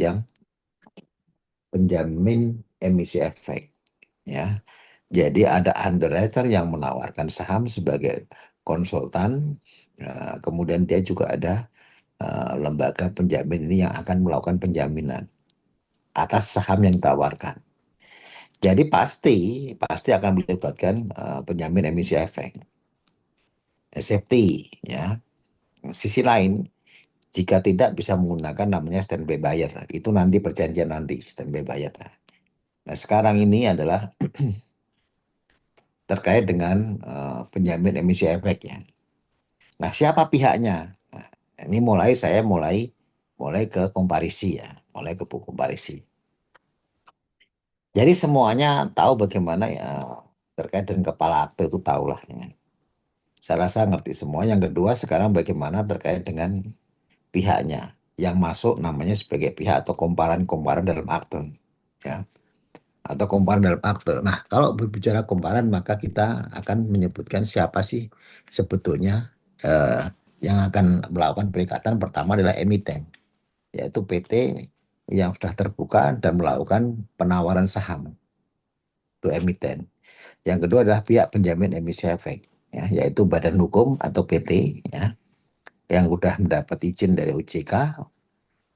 penunjang penjamin emisi efek, ya. Jadi ada underwriter yang menawarkan saham sebagai konsultan, kemudian dia juga ada lembaga penjamin ini yang akan melakukan penjaminan atas saham yang ditawarkan. Jadi pasti akan melibatkan penjamin emisi efek, safety, ya. Sisi lain, jika tidak bisa menggunakan namanya standby buyer, itu nanti perjanjian nanti standby buyer. Nah, sekarang ini adalah terkait dengan penjamin emisi efek, ya. Nah, siapa pihaknya? Nah, ini saya mulai ke komparisi, ya, mulai ke komparisi. Jadi semuanya tahu bagaimana, ya, terkait dengan kepala akte itu tahulah, ya. Saya rasa ngerti semua. Yang kedua sekarang bagaimana terkait dengan pihaknya yang masuk namanya sebagai pihak atau komparan dalam akte, ya, atau komparan dalam akte. Nah, kalau berbicara komparan maka kita akan menyebutkan siapa sih sebetulnya yang akan melakukan perikatan. Pertama adalah emiten, yaitu PT yang sudah terbuka dan melakukan penawaran saham, itu emiten. Yang kedua adalah pihak penjamin emisi efek, ya, yaitu badan hukum atau PT, ya, yang sudah mendapat izin dari OJK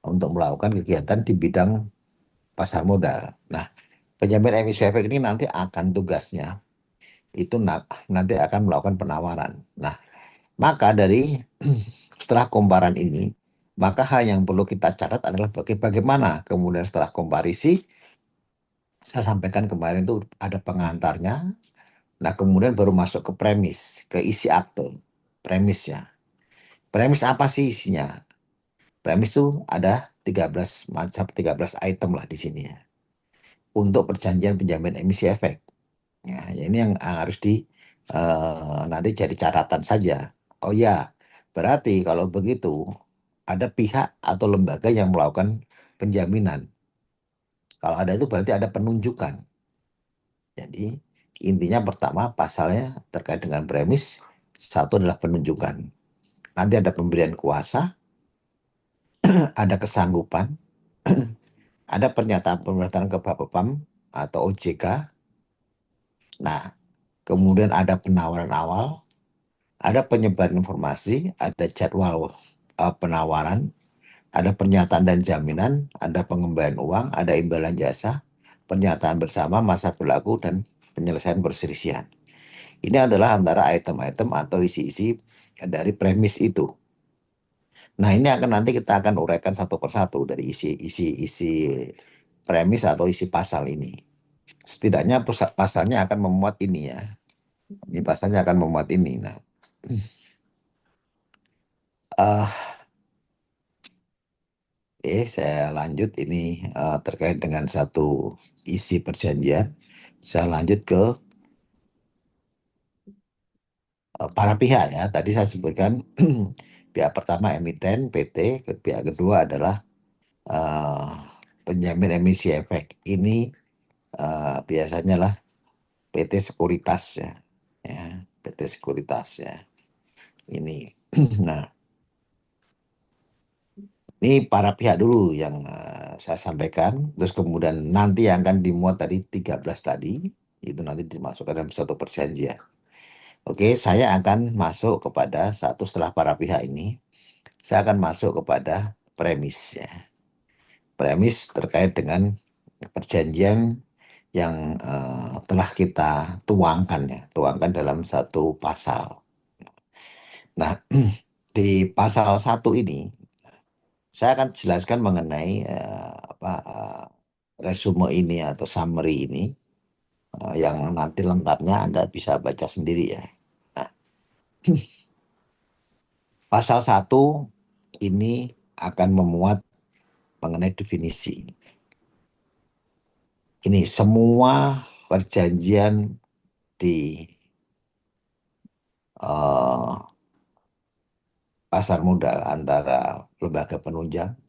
untuk melakukan kegiatan di bidang pasar modal. Nah, penjamin emisi efek ini nanti akan tugasnya itu nanti akan melakukan penawaran. Nah, maka dari setelah komparan ini, maka hal yang perlu kita catat adalah bagaimana kemudian setelah komparisi, saya sampaikan kemarin itu ada pengantarnya. Nah, kemudian baru masuk ke premis, ke isi akte, premisnya. Premis apa sih isinya? Premis itu ada 13 item lah di sini, ya. Untuk perjanjian penjamin emisi efek. Ya, ini yang harus nanti jadi catatan saja. Oh ya, berarti kalau begitu ada pihak atau lembaga yang melakukan penjaminan. Kalau ada itu berarti ada penunjukan. Jadi intinya pertama pasalnya terkait dengan premis, satu adalah penunjukan. Nanti ada pemberian kuasa, ada kesanggupan, ada pernyataan ke Bapepam atau OJK. Nah, kemudian ada penawaran awal, ada penyebaran informasi, ada jadwal penawaran, ada pernyataan dan jaminan, ada pengembalian uang, ada imbalan jasa, pernyataan bersama, masa berlaku, dan penyelesaian perselisihan. Ini adalah antara item-item atau isi-isi dari premis itu. Nah, ini nanti kita akan uraikan satu persatu dari isi premis atau isi pasal ini. Setidaknya pasalnya akan memuat ini, ya. Ini pasalnya akan memuat ini. Nah, saya lanjut ini terkait dengan satu isi perjanjian. Saya lanjut ke para pihak, ya. Tadi saya sebutkan pihak pertama emiten PT, pihak kedua adalah uh, penjamin emisi efek. Ini biasanya lah PT Sekuritas, ya. Ya, PT Sekuritas, ya. Ini. Nah, ini para pihak dulu yang saya sampaikan. Terus kemudian nanti yang akan dimuat tadi 13 tadi, itu nanti dimasukkan dalam satu perjanjian. Oke, saya akan masuk kepada satu setelah para pihak ini. Saya akan masuk kepada premis, ya. Premis terkait dengan perjanjian yang telah kita tuangkan, ya, tuangkan dalam satu pasal. Nah, di pasal 1 ini saya akan jelaskan mengenai resume ini atau summary ini, yang nanti lengkapnya Anda bisa baca sendiri, ya. Nah, pasal 1 ini akan memuat mengenai definisi. Ini semua perjanjian di pasar modal antara lembaga penunjang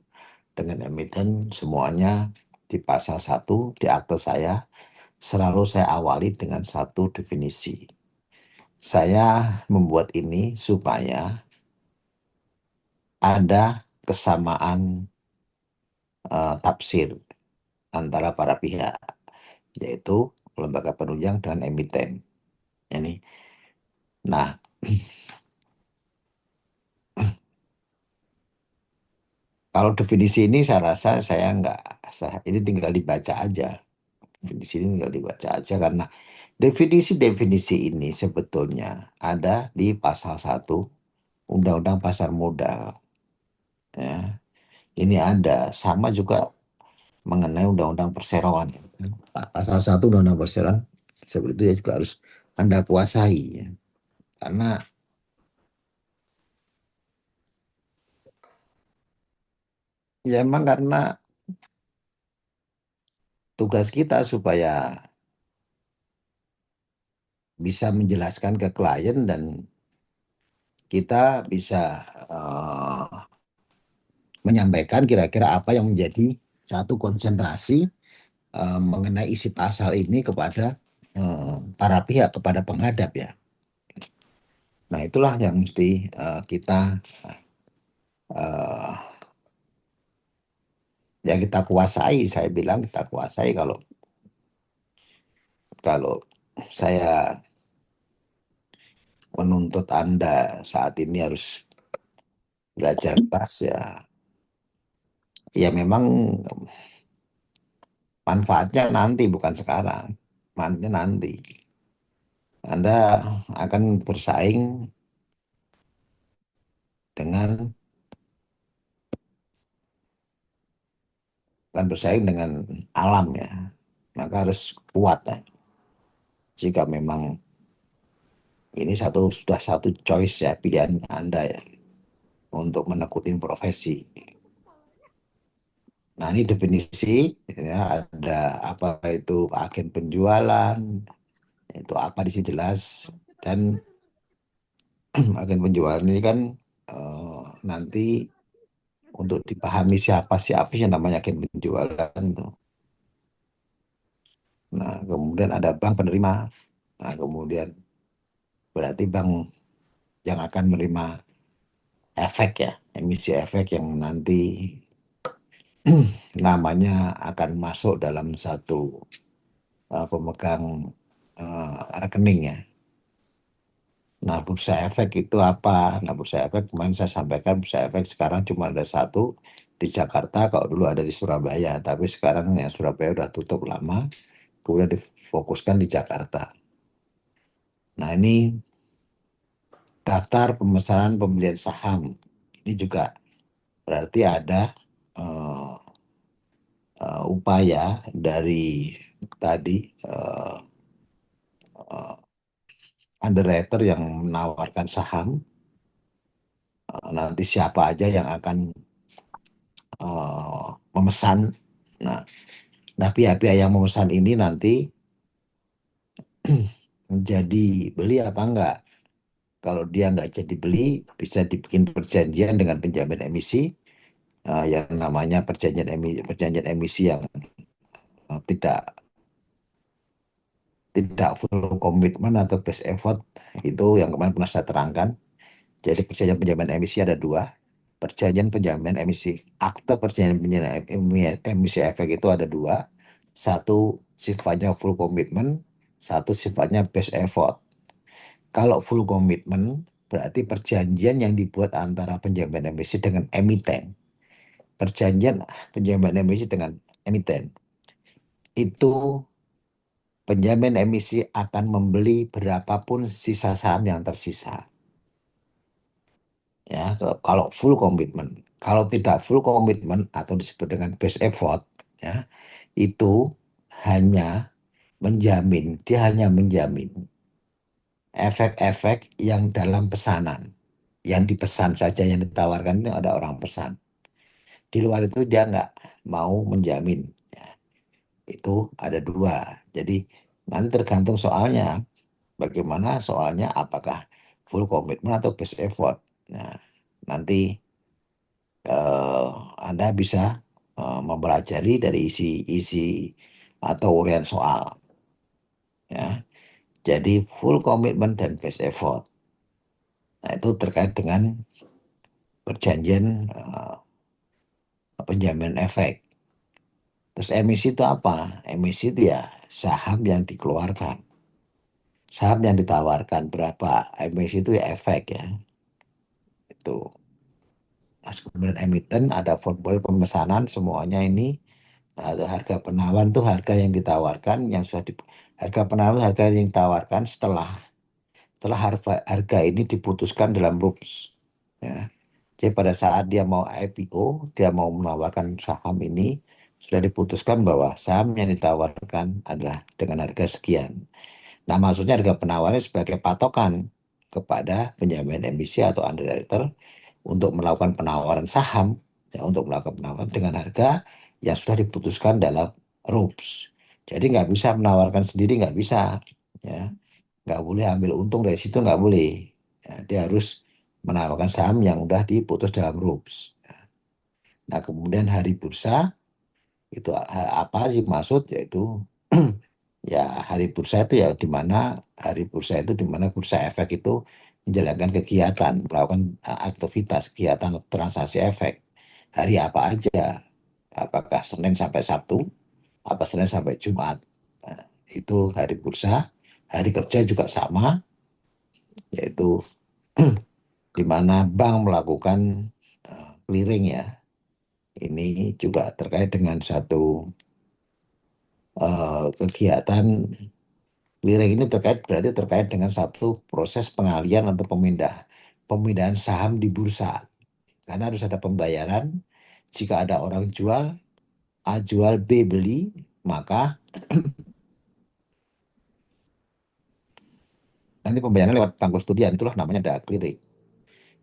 dengan emiten, semuanya di pasal 1 di akte saya selalu saya awali dengan satu definisi. Saya membuat ini supaya ada kesamaan tafsir antara para pihak, yaitu lembaga penunjang dan emiten. Ini, nah, kalau definisi ini saya rasa saya nggak ini tinggal dibaca aja. Definisi ini tinggal dibaca aja karena definisi-definisi ini sebetulnya ada di pasal 1 Undang-Undang Pasar Modal. Ya. Ini ada sama juga mengenai Undang-Undang Perseroan. Pasal 1 Undang-Undang Perseroan seperti itu ya juga harus Anda kuasai. Ya. Karena ya emang karena tugas kita supaya bisa menjelaskan ke klien dan kita bisa menyampaikan kira-kira apa yang menjadi satu konsentrasi mengenai isi pasal ini kepada para pihak, kepada penghadap ya. Nah itulah yang mesti kita uh, ya kita kuasai. Saya bilang kita kuasai kalau kalau saya menuntut Anda saat ini harus belajar keras ya. Ya memang manfaatnya nanti bukan sekarang. Manfaatnya nanti. Anda akan bersaing dengan dengan alam ya. Maka harus kuat ya. Jika memang ini sudah satu choice ya pilihan Anda ya untuk menekutin profesi. Nah, ini definisi ya ada apa itu agen penjualan, itu apa di sini jelas dan agen penjualan ini kan nanti untuk dipahami siapa siapa sih yang namanya agen penjualan tuh. Nah, kemudian ada bank penerima. Nah, kemudian berarti bank yang akan menerima efek ya, emisi efek yang nanti namanya akan masuk dalam satu pemegang rekening ya. Nah, bursa efek itu apa? Nah, bursa efek kemarin saya sampaikan bursa efek sekarang cuma ada satu di Jakarta, kalau dulu ada di Surabaya, tapi sekarang ya Surabaya udah tutup lama, kemudian difokuskan di Jakarta. Nah, ini daftar pemesanan pembelian saham. Ini juga berarti ada eh, upaya dari tadi eh, eh, underwriter yang menawarkan saham, nanti siapa aja yang akan memesan. Nah, pihak-pihak yang memesan ini nanti jadi beli apa enggak? Kalau dia enggak jadi beli, bisa dibikin perjanjian dengan penjamin emisi, yang namanya perjanjian emisi yang tidak tidak full komitmen atau best effort itu yang kemarin pernah saya terangkan. Jadi perjanjian penjamin emisi ada dua. Perjanjian penjamin emisi, akte perjanjian penjamin emisi efek itu ada dua. Satu sifatnya full komitmen, satu sifatnya best effort. Kalau full komitmen berarti perjanjian yang dibuat antara penjamin emisi dengan emiten. Perjanjian penjamin emisi dengan emiten itu penjamin emisi akan membeli berapapun sisa saham yang tersisa. Ya, kalau full komitmen. Kalau tidak full komitmen atau disebut dengan best effort, ya, itu hanya menjamin, dia hanya menjamin efek-efek yang dalam pesanan. Yang dipesan saja, yang ditawarkan itu ada orang pesan. Di luar itu dia nggak mau menjamin. Ya, itu ada dua. Jadi nanti tergantung soalnya. Bagaimana soalnya apakah full komitmen atau best effort. Nah, nanti eh, Anda bisa mempelajari dari isi-isi atau urian soal. Ya. Jadi full komitmen dan best effort. Nah, itu terkait dengan perjanjian penjamin efek. Terus emisi itu apa? Emisi itu ya saham yang dikeluarkan, saham yang ditawarkan berapa. Emisi itu ya efek ya. Itu. Nah, kemudian emiten ada formulir pemesanan semuanya ini. Nah, ada harga penawaran tuh harga yang ditawarkan yang sudah harga penawaran itu harga yang ditawarkan setelah harga ini diputuskan dalam rups. Ya. Jadi pada saat dia mau IPO, dia mau menawarkan saham ini, sudah diputuskan bahwa saham yang ditawarkan adalah dengan harga sekian. Nah, maksudnya harga penawarannya sebagai patokan kepada penjamin emisi atau underwriter untuk melakukan penawaran saham, ya, untuk melakukan penawaran dengan harga yang sudah diputuskan dalam rups. Jadi nggak bisa menawarkan sendiri, nggak bisa. Ya, nggak boleh ambil untung dari situ, nggak boleh. Ya, dia harus menawarkan saham yang udah diputus dalam rups. Nah, kemudian hari bursa itu apa dimaksud yaitu ya hari bursa itu ya di mana hari bursa itu di mana bursa efek itu menjalankan kegiatan, melakukan aktivitas kegiatan transaksi efek. Hari apa aja? Apakah Senin sampai Sabtu? Apa Senin sampai Jumat? Nah, itu hari bursa. Hari kerja juga sama, yaitu di mana bank melakukan clearing ya. Ini juga terkait dengan satu kegiatan clearing ini berarti terkait dengan satu proses pengalian atau pemindahan saham di bursa. Karena harus ada pembayaran. Jika ada orang jual, A jual, B beli, maka nanti pembayaran lewat bank kustodian itulah namanya ada clearing.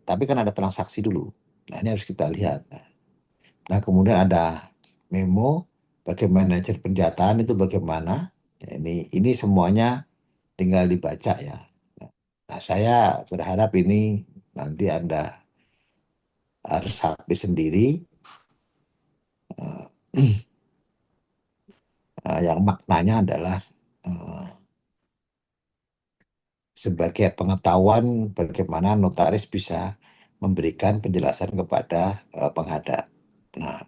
Tapi kan ada transaksi dulu. Nah, ini harus kita lihat. Nah, kemudian ada memo bagaimana manajer pendataan itu bagaimana. Ya, ini semuanya tinggal dibaca ya. Nah, saya berharap ini nanti Anda harus habis sendiri yang maknanya adalah eh, sebagai pengetahuan bagaimana notaris bisa memberikan penjelasan kepada penghadap. Nah,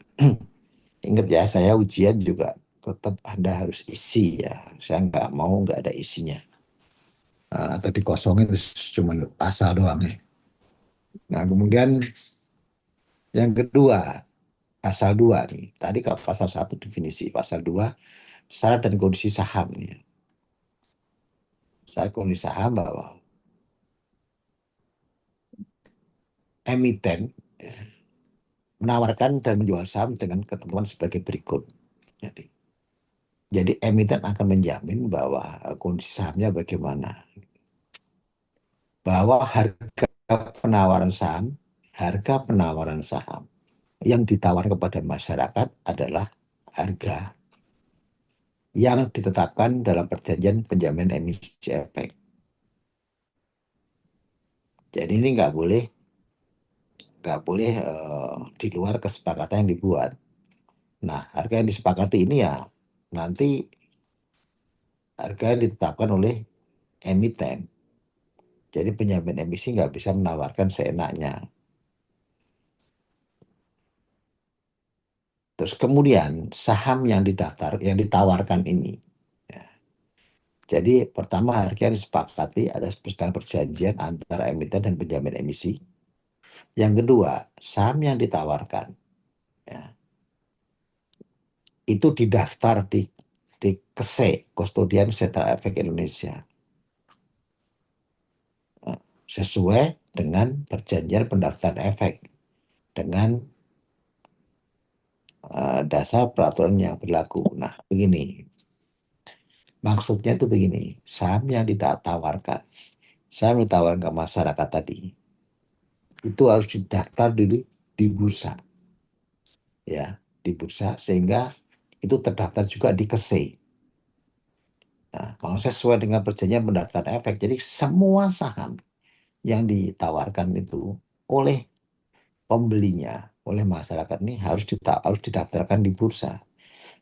ingat ya, saya ujian juga tetap Anda harus isi ya. Saya nggak mau nggak ada isinya. Atau dikosongin terus cuma pasal doang nih. Nah, kemudian yang kedua, pasal 2 nih. Tadi kalau pasal satu definisi, pasal 2 syarat dan kondisi saham nih. Syarat kondisi saham bahwa emiten menawarkan dan menjual saham dengan ketentuan sebagai berikut. Jadi, jadi emiten akan menjamin bahwa kondisi sahamnya bagaimana. Bahwa penawaran saham, harga penawaran saham yang ditawarkan kepada masyarakat adalah harga yang ditetapkan dalam perjanjian penjamin emisi efek. Jadi ini nggak boleh di luar kesepakatan yang dibuat. Nah, harga yang disepakati ini ya nanti harga yang ditetapkan oleh emiten. Jadi penjamin emisi nggak bisa menawarkan seenaknya. Terus kemudian saham yang yang ditawarkan ini. Ya. Jadi pertama harga yang disepakati ada berdasarkan perjanjian antara emiten dan penjamin emisi. Yang kedua, saham yang ditawarkan ya, itu didaftar di KSE, Kustodian Sentra Efek Indonesia. Nah, sesuai dengan perjanjian pendaftaran efek dengan dasar peraturan yang berlaku. Nah, begini. Maksudnya itu begini, saham yang ditawarkan, saham yang ditawarkan ke masyarakat tadi, itu harus didaftar dulu di bursa, ya, di bursa sehingga itu terdaftar juga di KSE. Nah, kalau sesuai dengan perjanjian pendaftaran efek, jadi semua saham yang ditawarkan itu oleh pembelinya, oleh masyarakat ini harus didaftarkan di bursa.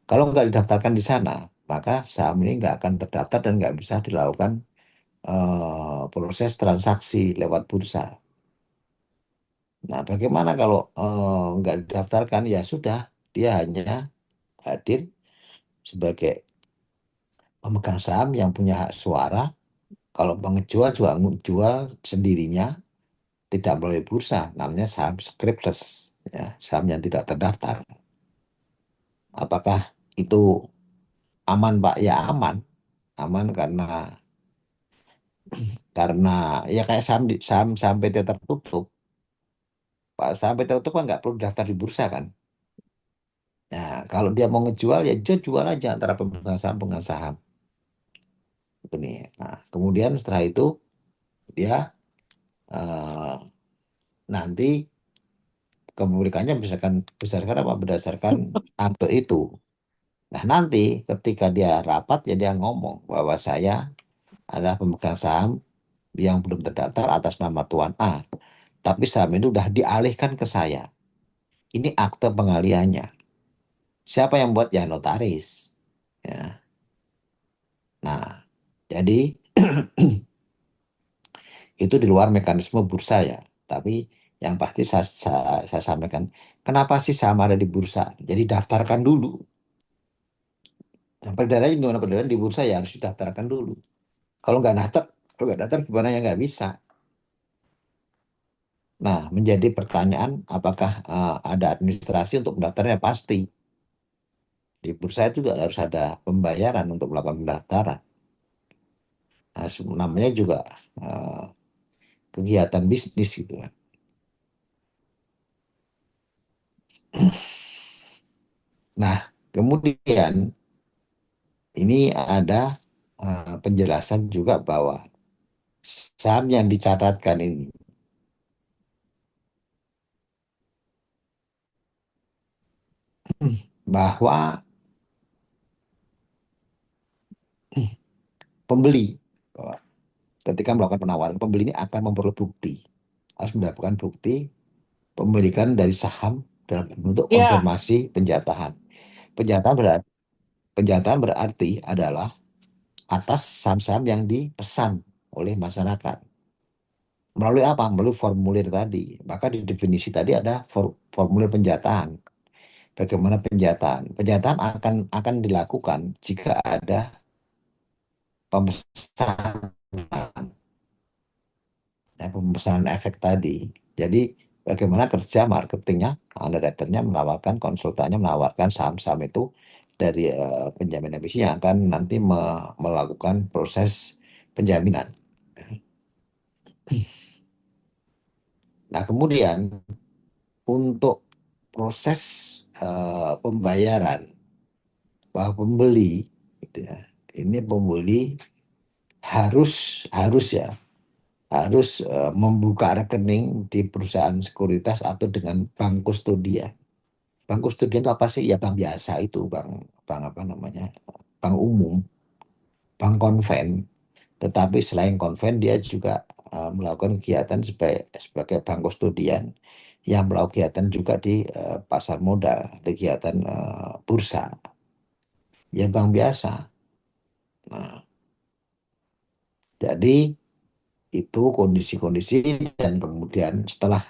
Kalau nggak didaftarkan di sana, maka saham ini nggak akan terdaftar dan nggak bisa dilakukan proses transaksi lewat bursa. Nah, bagaimana kalau nggak didaftarkan? Ya sudah, dia hanya hadir sebagai pemegang saham yang punya hak suara. Kalau mengejual juga jual sendirinya, tidak melalui bursa, namanya saham scriptless, ya, saham yang tidak terdaftar. Apakah itu aman, Pak? Ya aman, aman karena ya kayak saham saham PT tertutup. Pak, saham PT tertutup kan nggak perlu daftar di bursa kan? Nah, kalau dia mau ngejual ya dia jual aja antara pemegang saham. Itu nih. Nah, kemudian setelah itu dia eh, nanti kepemilikannya berdasarkan apa? Berdasarkan akte itu. Nah, nanti ketika dia rapat ya dia ngomong bahwa saya adalah pemegang saham yang belum terdaftar atas nama Tuan A. Tapi saham itu sudah dialihkan ke saya. Ini akte pengalihannya. Siapa yang buat? Ya notaris. Ya. Nah, jadi itu di luar mekanisme bursa ya. Tapi yang pasti saya sampaikan, kenapa sih saham ada di bursa? Jadi daftarkan dulu. Nah, peredarannya gimana peredaran di bursa ya harus didaftarkan dulu. Kalau nggak daftar, kalau nggak daftar gimana ya nggak bisa. Nah, menjadi pertanyaan apakah ada administrasi untuk mendaftarnya? Pasti. Di bursa itu juga harus ada pembayaran untuk melakukan pendaftaran. Nah, namanya juga eh, kegiatan bisnis gitu kan. Nah, kemudian ini ada penjelasan juga bahwa saham yang dicatatkan ini bahwa pembeli bahwa ketika melakukan penawaran, pembeli ini akan memperoleh bukti, harus mendapatkan bukti pemilikan dari saham dalam bentuk Ya, konfirmasi penjatahan. Penjatahan berarti, penjatahan berarti adalah atas saham-saham yang dipesan oleh masyarakat. Melalui apa? Melalui formulir tadi. Maka di definisi tadi ada formulir penjatahan. Bagaimana penjatahan? Penjatahan akan dilakukan jika ada pemesanan, ya, pemesanan efek tadi. Jadi bagaimana kerja marketingnya, underwriternya menawarkan, konsultannya menawarkan saham-saham itu dari penjamin emisi yang akan nanti melakukan proses penjaminan. Nah, kemudian untuk proses pembayaran bahwa pembeli, gitu ya, ini pembeli harus harus ya harus membuka rekening di perusahaan sekuritas atau dengan bank kustodian. Bank kustodian itu apa sih? Ya bank biasa itu, bank bank apa namanya? Bank umum, bank konven. Tetapi selain konven dia juga melakukan kegiatan sebagai bank kustodian yang melakukan kegiatan juga di pasar modal, kegiatan bursa. Ya bank biasa. Nah, jadi itu kondisi-kondisi dan kemudian setelah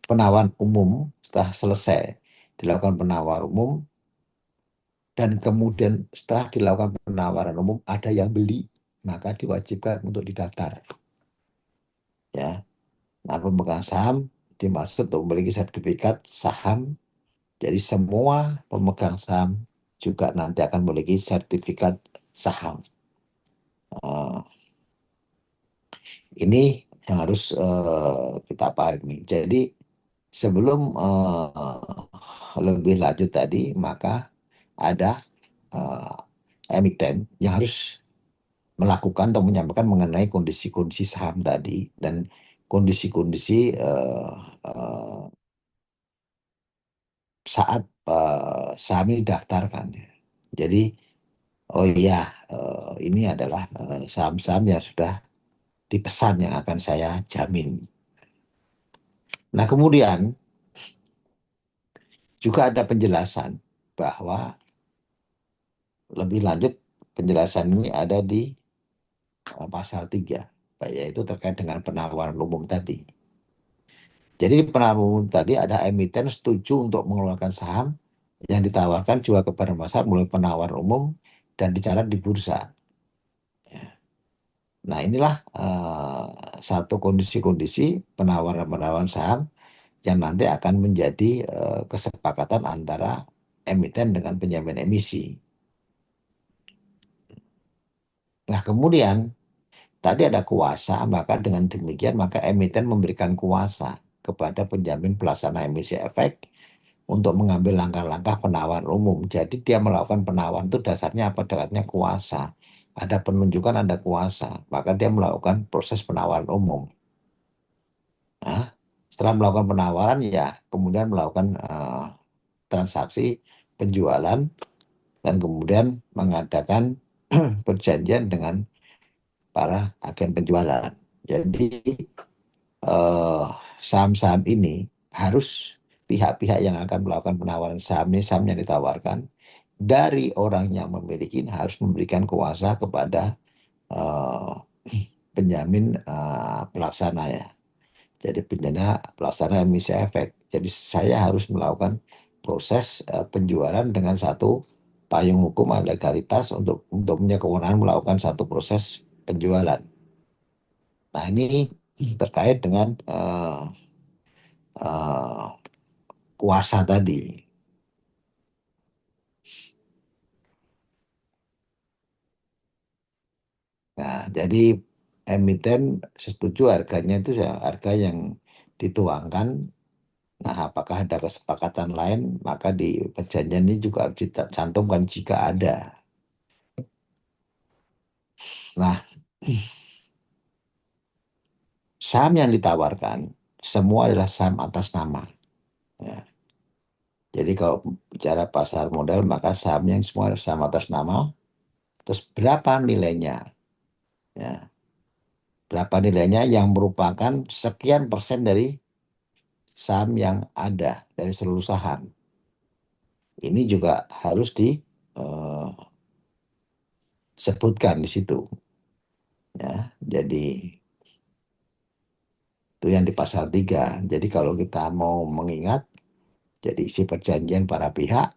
penawaran umum, setelah selesai dilakukan penawaran umum, dan kemudian setelah dilakukan penawaran umum ada yang beli, maka diwajibkan untuk didaftar. Ya, nah pemegang saham dimaksud untuk memiliki sertifikat saham. Jadi semua pemegang saham juga nanti akan memiliki sertifikat saham. Eh, ini yang harus kita pahami. Jadi sebelum lebih lanjut tadi, maka ada emiten yang harus melakukan atau menyampaikan mengenai kondisi-kondisi saham tadi dan kondisi-kondisi saat saham ini didaftarkan. Jadi, oh iya, ini adalah saham-saham yang sudah dipesan yang akan saya jamin. Nah, kemudian juga ada penjelasan bahwa lebih lanjut penjelasan ini ada di pasal 3, yaitu terkait dengan penawaran umum tadi. Jadi penawaran umum tadi ada emiten setuju untuk mengeluarkan saham Yang ditawarkan juga kepada masyarakat mulai penawar umum dan dicatat di bursa. Ya. Nah, inilah satu kondisi-kondisi penawaran-penawaran saham yang nanti akan menjadi kesepakatan antara emiten dengan penjamin emisi. Nah, kemudian tadi ada kuasa, maka dengan demikian maka emiten memberikan kuasa kepada penjamin pelaksana emisi efek untuk mengambil langkah-langkah penawaran umum. Jadi dia melakukan penawaran itu dasarnya apa? Dasarnya kuasa. Ada penunjukan, ada kuasa. Maka dia melakukan proses penawaran umum. Nah, setelah melakukan penawaran, ya kemudian melakukan transaksi penjualan dan kemudian mengadakan perjanjian dengan para agen penjualan. Jadi eh, saham-saham ini harus pihak-pihak yang akan melakukan penawaran saham ini, saham yang ditawarkan dari orang yang memiliki harus memberikan kuasa kepada eh, penjamin pelaksana ya. Jadi penjamin pelaksana emisi efek. Jadi saya harus melakukan proses penjualan dengan satu payung hukum dan legalitas untuk punya kewenangan melakukan satu proses penjualan. Nah, ini terkait dengan eh, kuasa tadi. Nah, jadi emiten setuju harganya itu ya harga yang dituangkan. Nah, apakah ada kesepakatan lain, maka di perjanjian ini juga harus dicantumkan jika ada. Nah, saham yang ditawarkan semua adalah saham atas nama. Ya. Jadi kalau bicara pasar modal, maka saham yang semua adalah saham atas nama. Terus berapa nilainya? Ya. Berapa nilainya yang merupakan sekian persen dari saham yang ada dari seluruh saham. Ini juga harus disebutkan di situ. Ya. Jadi itu yang di pasal 3. Jadi kalau kita mau mengingat, jadi isi perjanjian para pihak,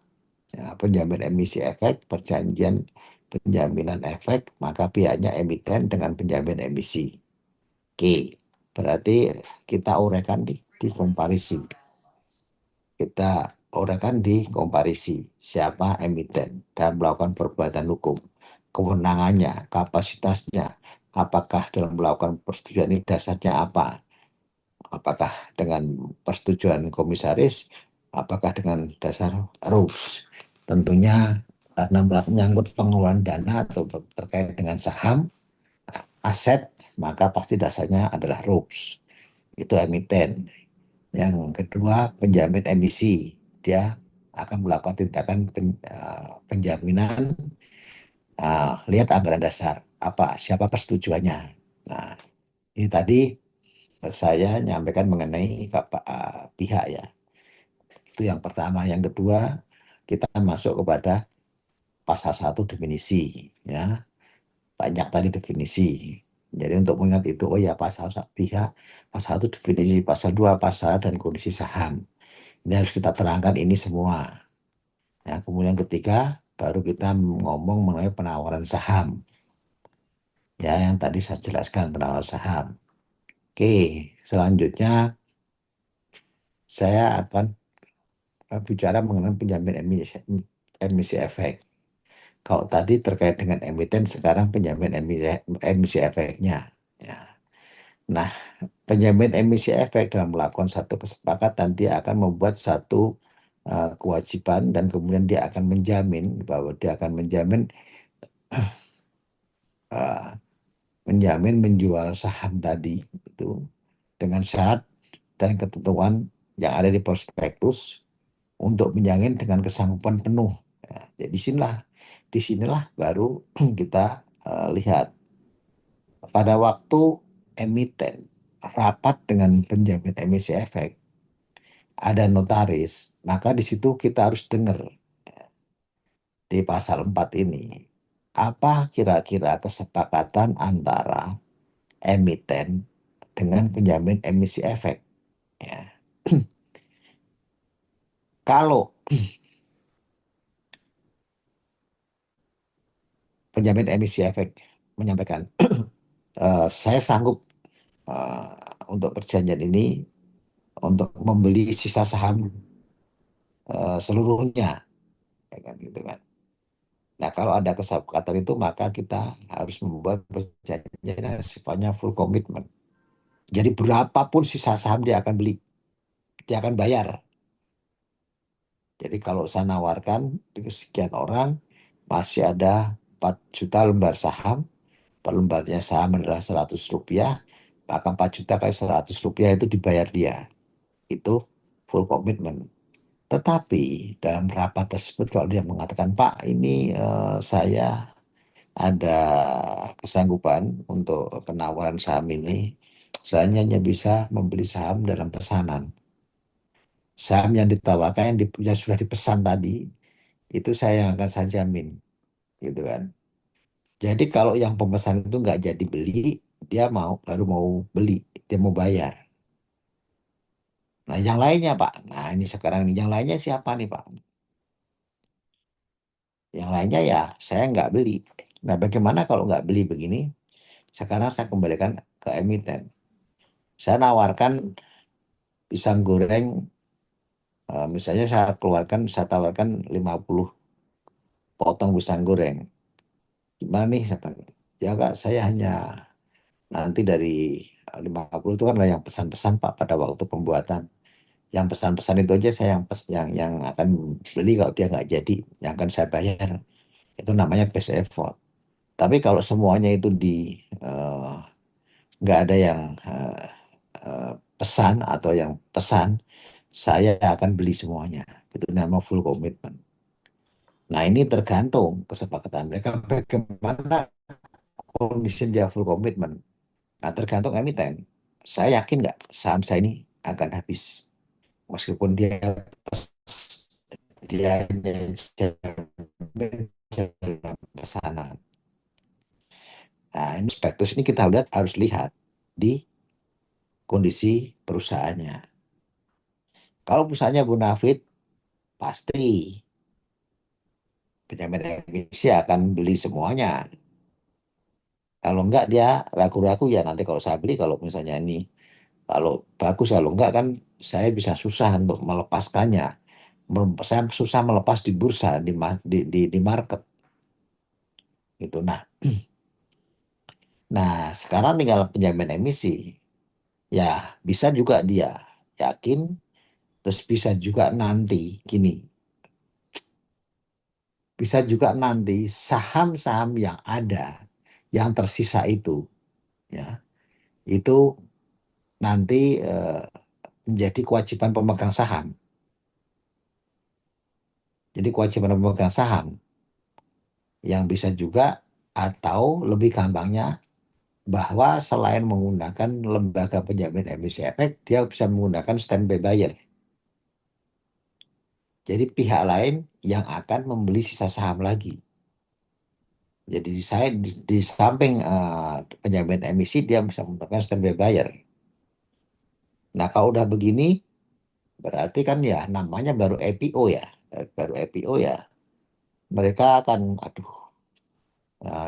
ya, penjamin emisi efek, perjanjian penjaminan efek, maka pihaknya emiten dengan penjamin emisi. Oke, berarti kita uraikan di komparisi. Kita uraikan di komparisi siapa emiten dan melakukan perbuatan hukum, kewenangannya, kapasitasnya, apakah dalam melakukan persetujuan ini dasarnya apa, apakah dengan persetujuan komisaris, apakah dengan dasar rules. Tentunya karena menyangkut pengelolaan dana atau terkait dengan saham, aset, maka pasti dasarnya adalah rules. Itu emiten. Yang kedua, penjamin emisi. Dia akan melakukan tindakan penjaminan, lihat anggaran dasar. Apa, siapa persetujuannya. Nah, ini tadi saya nyampaikan mengenai pihak ya. Itu yang pertama. Yang kedua, kita masuk kepada pasal satu definisi. Ya, banyak tadi definisi. Jadi untuk mengingat itu, oh ya pasal pihak, pasal satu definisi, pasal dua pasal dan kondisi saham. Ini harus kita terangkan ini semua. Ya, kemudian ketiga, baru kita ngomong mengenai penawaran saham. Ya, yang tadi saya jelaskan penawaran saham. Oke, selanjutnya saya akan bicara mengenai penjamin emisi efek. Kalau tadi terkait dengan emiten, sekarang penjamin emisi efeknya. Ya. Nah, penjamin emisi efek dalam melakukan satu kesepakatan, dia akan membuat satu kewajiban dan kemudian dia akan menjamin bahwa dia akan uh, menjamin menjual saham tadi itu dengan syarat dan ketentuan yang ada di prospektus untuk menjamin dengan kesanggupan penuh. Ya, jadi disinilah baru kita lihat pada waktu emiten rapat dengan penjamin emisi efek, ada notaris, maka di situ kita harus dengar di pasal 4 ini apa kira-kira kesepakatan antara emiten dengan penjamin emisi efek. Ya. Kalau penjamin emisi efek menyampaikan, saya sanggup eh, untuk perjanjian ini untuk membeli sisa saham seluruhnya, ya kan gitu kan. Nah, kalau ada kesepakatan itu maka kita harus membuat perjanjian yang sifatnya full commitment. Jadi berapapun sisa saham dia akan beli, dia akan bayar. Jadi kalau saya nawarkan di sekian orang masih ada 4 juta lembar saham, per lembarnya saham adalah 100 rupiah, maka 4 juta kali 100 rupiah itu dibayar dia. Itu full commitment. Tetapi dalam rapat tersebut kalau dia mengatakan, Pak, ini saya ada kesanggupan untuk penawaran saham ini, saya hanya bisa membeli saham dalam pesanan. Saham yang ditawarkan yang sudah dipesan tadi, itu saya yang akan saya jamin, gitu kan. Jadi kalau yang pemesan itu nggak jadi beli, dia baru mau beli, dia mau bayar. Nah, yang lainnya Pak, nah ini sekarang nih, yang lainnya siapa nih Pak? Yang lainnya ya saya nggak beli. Nah, bagaimana kalau nggak beli begini? Sekarang saya kembalikan ke emiten. Saya nawarkan pisang goreng, misalnya saya tawarkan 50 potong pisang goreng. Gimana nih? Saya bilang, ya Kak, saya hanya nanti dari 50 itu kan lah yang pesan-pesan Pak pada waktu pembuatan. Yang pesan-pesan itu aja saya yang akan beli kalau dia nggak jadi, yang akan saya bayar. Itu namanya best effort. Tapi kalau semuanya itu eh, nggak ada yang eh, pesan atau yang pesan, saya akan beli semuanya. Itu nama full commitment. Nah, ini tergantung kesepakatan mereka bagaimana kondisi dia full commitment. Nah, tergantung emiten. Saya yakin nggak saham saya ini akan habis. Meskipun dia hanya jamin dalam pesanan. Nah, ini prospektus ini kita harus lihat di kondisi perusahaannya. Kalau perusahaannya bonafit, pasti penjamin emisi akan beli semuanya. Kalau enggak dia ragu-ragu ya nanti kalau saya beli kalau misalnya ini kalau bagus kalau enggak kan saya bisa susah untuk melepaskannya. Saya susah melepas di bursa di market gitu. Nah, sekarang tinggal penjamin emisi. Ya, bisa juga dia yakin, terus bisa juga nanti gini, bisa juga nanti saham-saham yang ada yang tersisa itu ya, itu nanti menjadi kewajiban pemegang saham. Jadi kewajiban pemegang saham yang bisa juga atau lebih gampangnya bahwa selain menggunakan lembaga penjamin emisi efek, dia bisa menggunakan standby buyer. Jadi pihak lain yang akan membeli sisa saham lagi. Jadi di samping penjamin emisi dia bisa menggunakan standby buyer. Nah kalau udah begini berarti kan ya namanya baru IPO ya. Baru IPO ya. Mereka akan aduh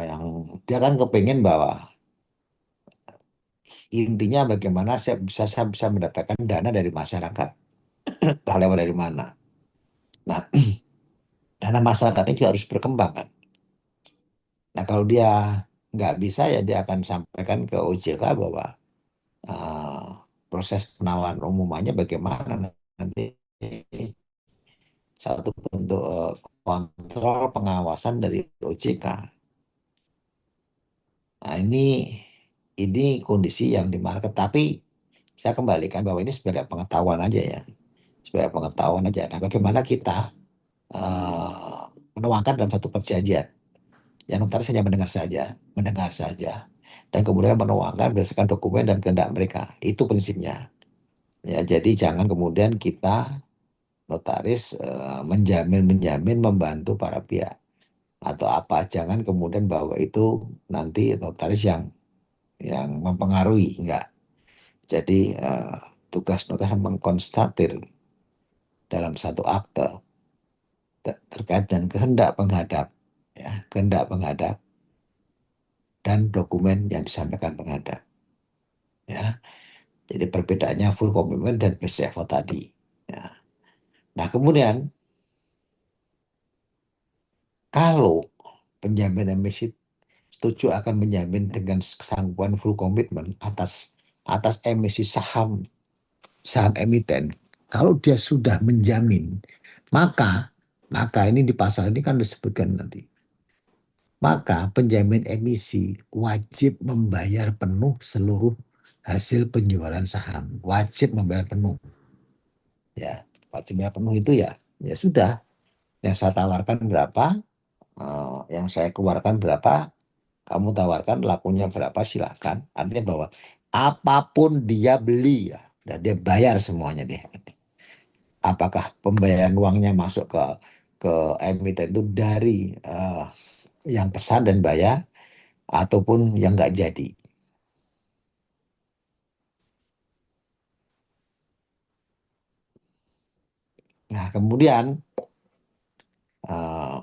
yang dia kan kepengen bahwa intinya bagaimana saya bisa mendapatkan dana dari masyarakat. Entah lewat dari mana. Nah, dana masyarakat ini juga harus berkembang kan. Nah, kalau dia nggak bisa ya dia akan sampaikan ke OJK bahwa eh, proses penawaran umumannya bagaimana nanti satu bentuk kontrol pengawasan dari OJK. Nah, ini kondisi yang di market. Tapi saya kembalikan bahwa ini sebagai pengetahuan aja ya, sebagai pengetahuan aja. Nah, bagaimana kita eh, menuangkan dalam satu perjanjian. Yang notaris hanya mendengar saja, dan kemudian menuangkan berdasarkan dokumen dan kehendak mereka. Itu prinsipnya. Ya, jadi jangan kemudian kita notaris menjamin membantu para pihak atau apa. Jangan kemudian bahwa itu nanti notaris yang mempengaruhi, enggak. Jadi tugas notaris mengkonstatir dalam satu akte terkait dengan kehendak penghadap, ya, kehendak penghadap. dan dokumen yang disampaikan pengadaan. Ya, jadi perbedaannya full commitment dan base effort tadi. Ya. Nah, kemudian kalau penjamin emisi setuju akan menjamin dengan kesanggupan full komitmen atas atas emisi saham saham emiten. Kalau dia sudah menjamin, maka maka ini di pasal ini kan disebutkan nanti. Maka penjamin emisi wajib membayar penuh seluruh hasil penjualan saham. Wajib membayar penuh. Ya, wajib membayar penuh itu ya, ya sudah. Yang saya tawarkan berapa, yang saya keluarkan berapa, kamu tawarkan lakunya berapa silahkan. Artinya bahwa apapun dia beli ya, dan dia bayar semuanya deh. Apakah pembayaran uangnya masuk ke emiten itu dari yang pesan dan bayar ataupun yang nggak jadi. Nah, kemudian eh,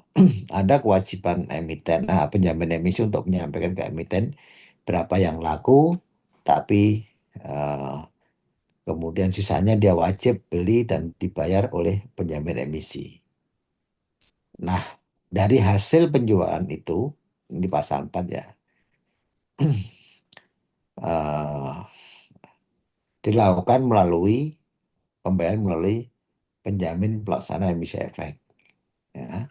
ada kewajiban emiten, penjamin emisi untuk menyampaikan ke emiten berapa yang laku, tapi eh, kemudian sisanya dia wajib beli dan dibayar oleh penjamin emisi. Nah, dari hasil penjualan itu, di pasal 4 ya, eh, dilakukan melalui pembayaran melalui penjamin pelaksana emisi efek. Ya.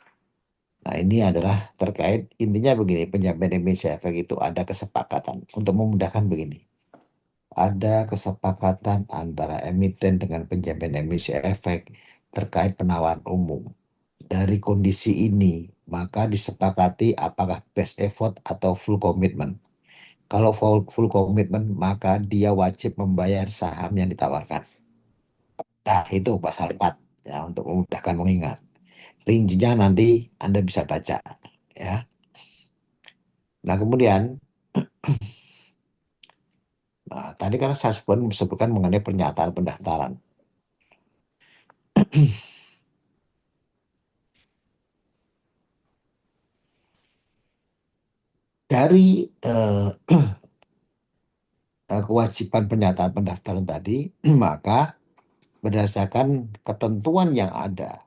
Nah, ini adalah terkait intinya begini, penjamin emisi efek itu ada kesepakatan untuk memudahkan begini. Ada kesepakatan antara emiten dengan penjamin emisi efek terkait penawaran umum. Dari kondisi ini, maka disepakati apakah best effort atau full commitment. Kalau full commitment, maka dia wajib membayar saham yang ditawarkan. Nah, itu pasal 4 ya untuk memudahkan mengingat. Rincinya nanti Anda bisa baca ya. Nah, kemudian tadi kan saya sebutkan mengenai pernyataan pendaftaran. Dari kewajiban pernyataan pendaftaran tadi, maka berdasarkan ketentuan yang ada,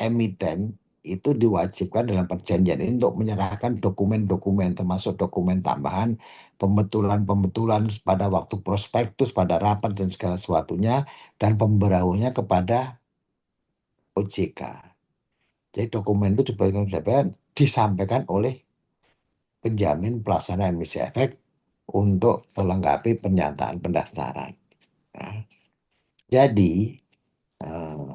emiten itu diwajibkan dalam perjanjian ini untuk menyerahkan dokumen-dokumen termasuk dokumen tambahan, pembetulan-pembetulan pada waktu prospektus, pada rapat dan segala sesuatunya dan pemberitahuannya kepada OJK. Jadi dokumen itu disampaikan oleh penjamin pelaksana emisi efek untuk melengkapi pernyataan pendaftaran. Nah, jadi eh,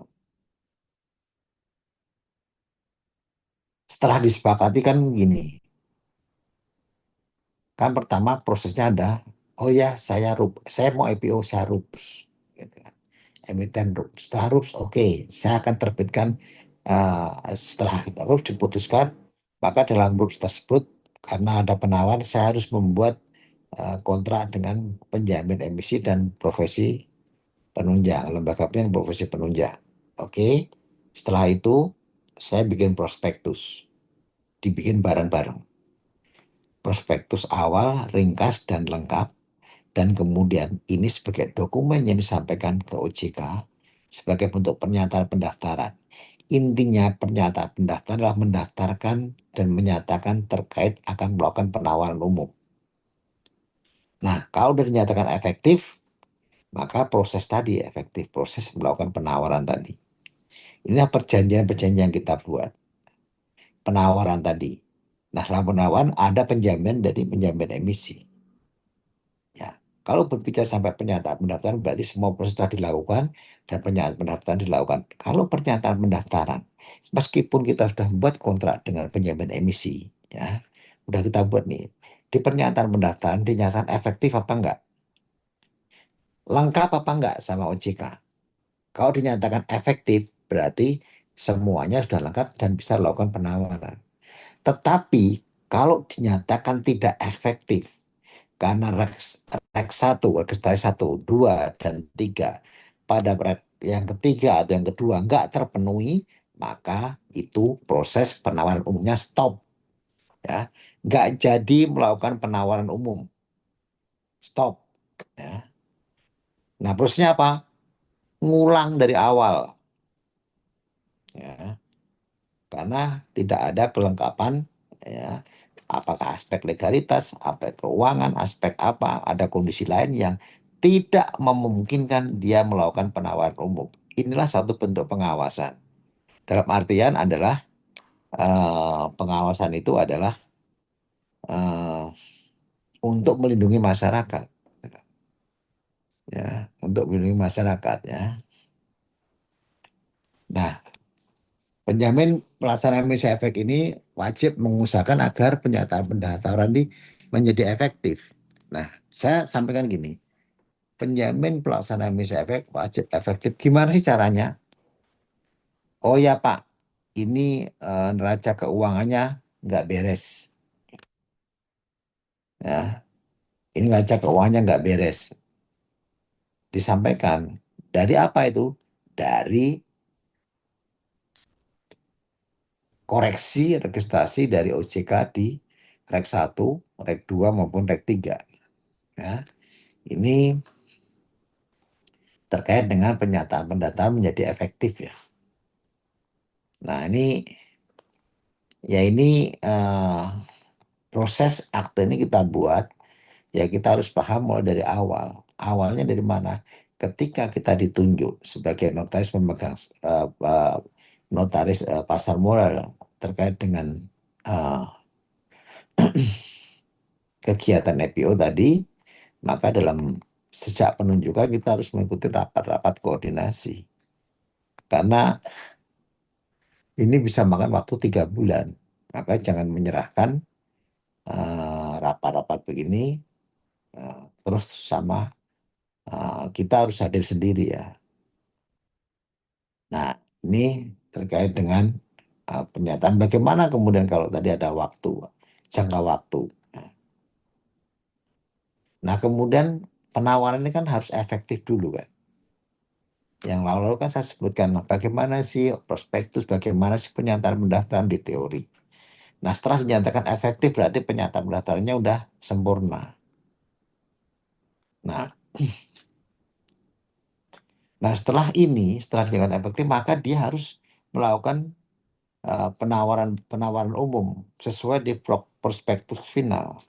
setelah disepakati kan gini, kan pertama prosesnya ada, oh ya saya mau IPO saya RUPS, gitu kan. Emiten RUPS. Setelah RUPS, oke, saya akan terbitkan setelah RUPS diputuskan, maka dalam RUPS tersebut karena ada penawaran, saya harus membuat kontrak dengan penjamin emisi dan profesi penunjang, lembaga penunjang profesi penunjang. Oke, setelah itu saya bikin prospektus, dibikin bareng-bareng. Prospektus awal, ringkas dan lengkap, dan kemudian ini sebagai dokumen yang disampaikan ke OJK sebagai bentuk pernyataan pendaftaran. Intinya pernyataan pendaftaran adalah mendaftarkan dan menyatakan terkait akan melakukan penawaran umum. Nah, kalau sudah dinyatakan efektif, maka proses tadi efektif, proses melakukan penawaran tadi. Inilah perjanjian-perjanjian yang kita buat, penawaran tadi. Nah, dalam penawaran ada penjamin dari penjamin emisi. Ya, kalau berbicara sampai pernyataan pendaftaran berarti semua proses sudah dilakukan dan pernyataan pendaftaran dilakukan. Kalau pernyataan pendaftaran, meskipun kita sudah membuat kontrak dengan penjamin emisi, ya, udah kita buat nih, di pernyataan pendaftaran dinyatakan efektif apa enggak, lengkap apa enggak sama OJK. Kalau dinyatakan efektif, berarti semuanya sudah lengkap dan bisa dilakukan penawaran. Tetapi kalau dinyatakan tidak efektif karena Rex 1, Rex 1, 2, dan 3 pada yang ketiga atau yang kedua nggak terpenuhi, maka itu proses penawaran umumnya stop. ya, nggak jadi melakukan penawaran umum, stop, ya. Nah, prosesnya apa? Ngulang dari awal, ya, karena tidak ada kelengkapan, ya, apakah aspek legalitas, aspek keuangan, aspek apa, ada kondisi lain yang tidak memungkinkan dia melakukan penawaran umum. Inilah satu bentuk pengawasan. Dalam artian adalah pengawasan itu adalah eh, untuk melindungi masyarakat, ya, untuk melindungi masyarakat, ya. Nah, penjamin pelaksanaan misi efek ini wajib mengusahakan agar penyataan pendaftaran ini menjadi efektif. Nah, saya sampaikan gini, penjamin pelaksanaan misi efek wajib efektif. Gimana sih caranya? Oh ya Pak, ini neraca keuangannya nggak beres. Ya, ini neraca keuangannya nggak beres. Disampaikan. Dari apa itu? Dari koreksi registrasi dari OJK di Rek 1, Rek 2 maupun Rek 3. Ya, ini terkait dengan penyataan pendataan menjadi efektif, ya. Nah, ini eh, proses akte ini kita buat, ya kita harus paham mulai dari awal. Awalnya dari mana? Ketika kita ditunjuk sebagai notaris pemegang notaris pasar modal terkait dengan eh, kegiatan IPO tadi, maka dalam sejak penunjukan kita harus mengikuti rapat-rapat koordinasi. Karena ini bisa makan waktu 3 bulan. Maka jangan menyerahkan rapat-rapat begini terus sama kita harus hadir sendiri, ya. Nah, ini terkait dengan pernyataan bagaimana kemudian kalau tadi ada waktu, jangka waktu. Nah, kemudian penawaran ini kan harus efektif dulu kan. Yang lalu-lalu kan saya sebutkan bagaimana sih prospektus, bagaimana sih penyataan pendaftaran di teori. Nah, setelah dinyatakan efektif berarti penyataan pendaftarannya udah sempurna. Nah, setelah ini, setelah dinyatakan efektif, maka dia harus melakukan penawaran penawaran umum sesuai di prospektus final.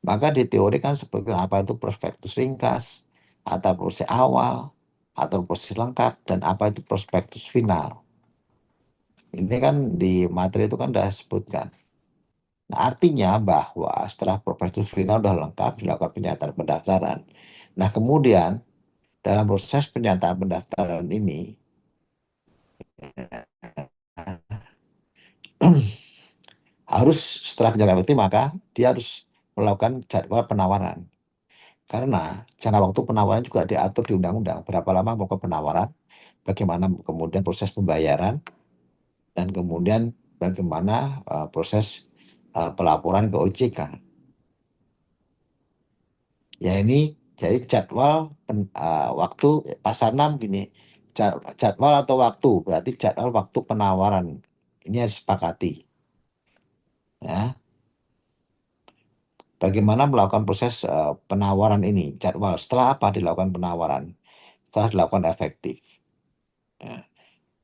Maka di teori kan seperti apa itu prospektus ringkas, atau proses awal, atau proses lengkap, dan apa itu prospektus final. Ini kan di materi itu kan sudah sebutkan. Nah, artinya bahwa setelah prospektus final sudah lengkap, dilakukan penyataan pendaftaran. Nah, kemudian dalam proses penyataan pendaftaran ini, harus setelah penjaga berarti maka dia harus melakukan jadwal penawaran. Karena jangka waktu penawaran juga diatur di undang-undang. Berapa lama pokok penawaran, bagaimana kemudian proses pembayaran, dan kemudian bagaimana proses pelaporan ke OJK. Ya ini jadi jadwal waktu pasal 6 gini. Jadwal atau waktu, berarti jadwal waktu penawaran. Ini harus disepakati. Ya. Bagaimana melakukan proses penawaran ini, jadwal. Setelah apa dilakukan penawaran? Setelah dilakukan efektif. Ya.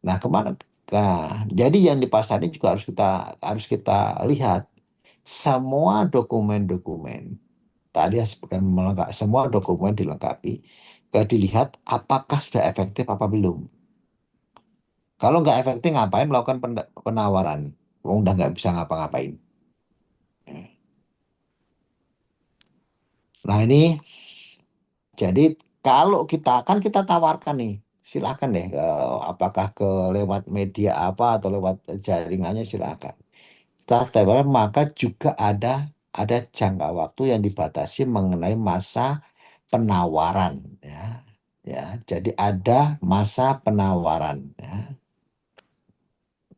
Nah, kemana? Nah, jadi yang di pasar ini juga harus kita lihat semua dokumen-dokumen. Tadi saya sebutkan melengkapi, semua dokumen dilengkapi. Dilihat apakah sudah efektif apa belum. Kalau nggak efektif, ngapain melakukan penawaran? Wong udah nggak bisa ngapa-ngapain. Nah, ini jadi kalau kita tawarkan nih, silakan deh, apakah lewat media apa atau lewat jaringannya silakan. Setelah tawaran maka juga ada jangka waktu yang dibatasi mengenai masa penawaran, ya. Ya, jadi ada masa penawaran, ya.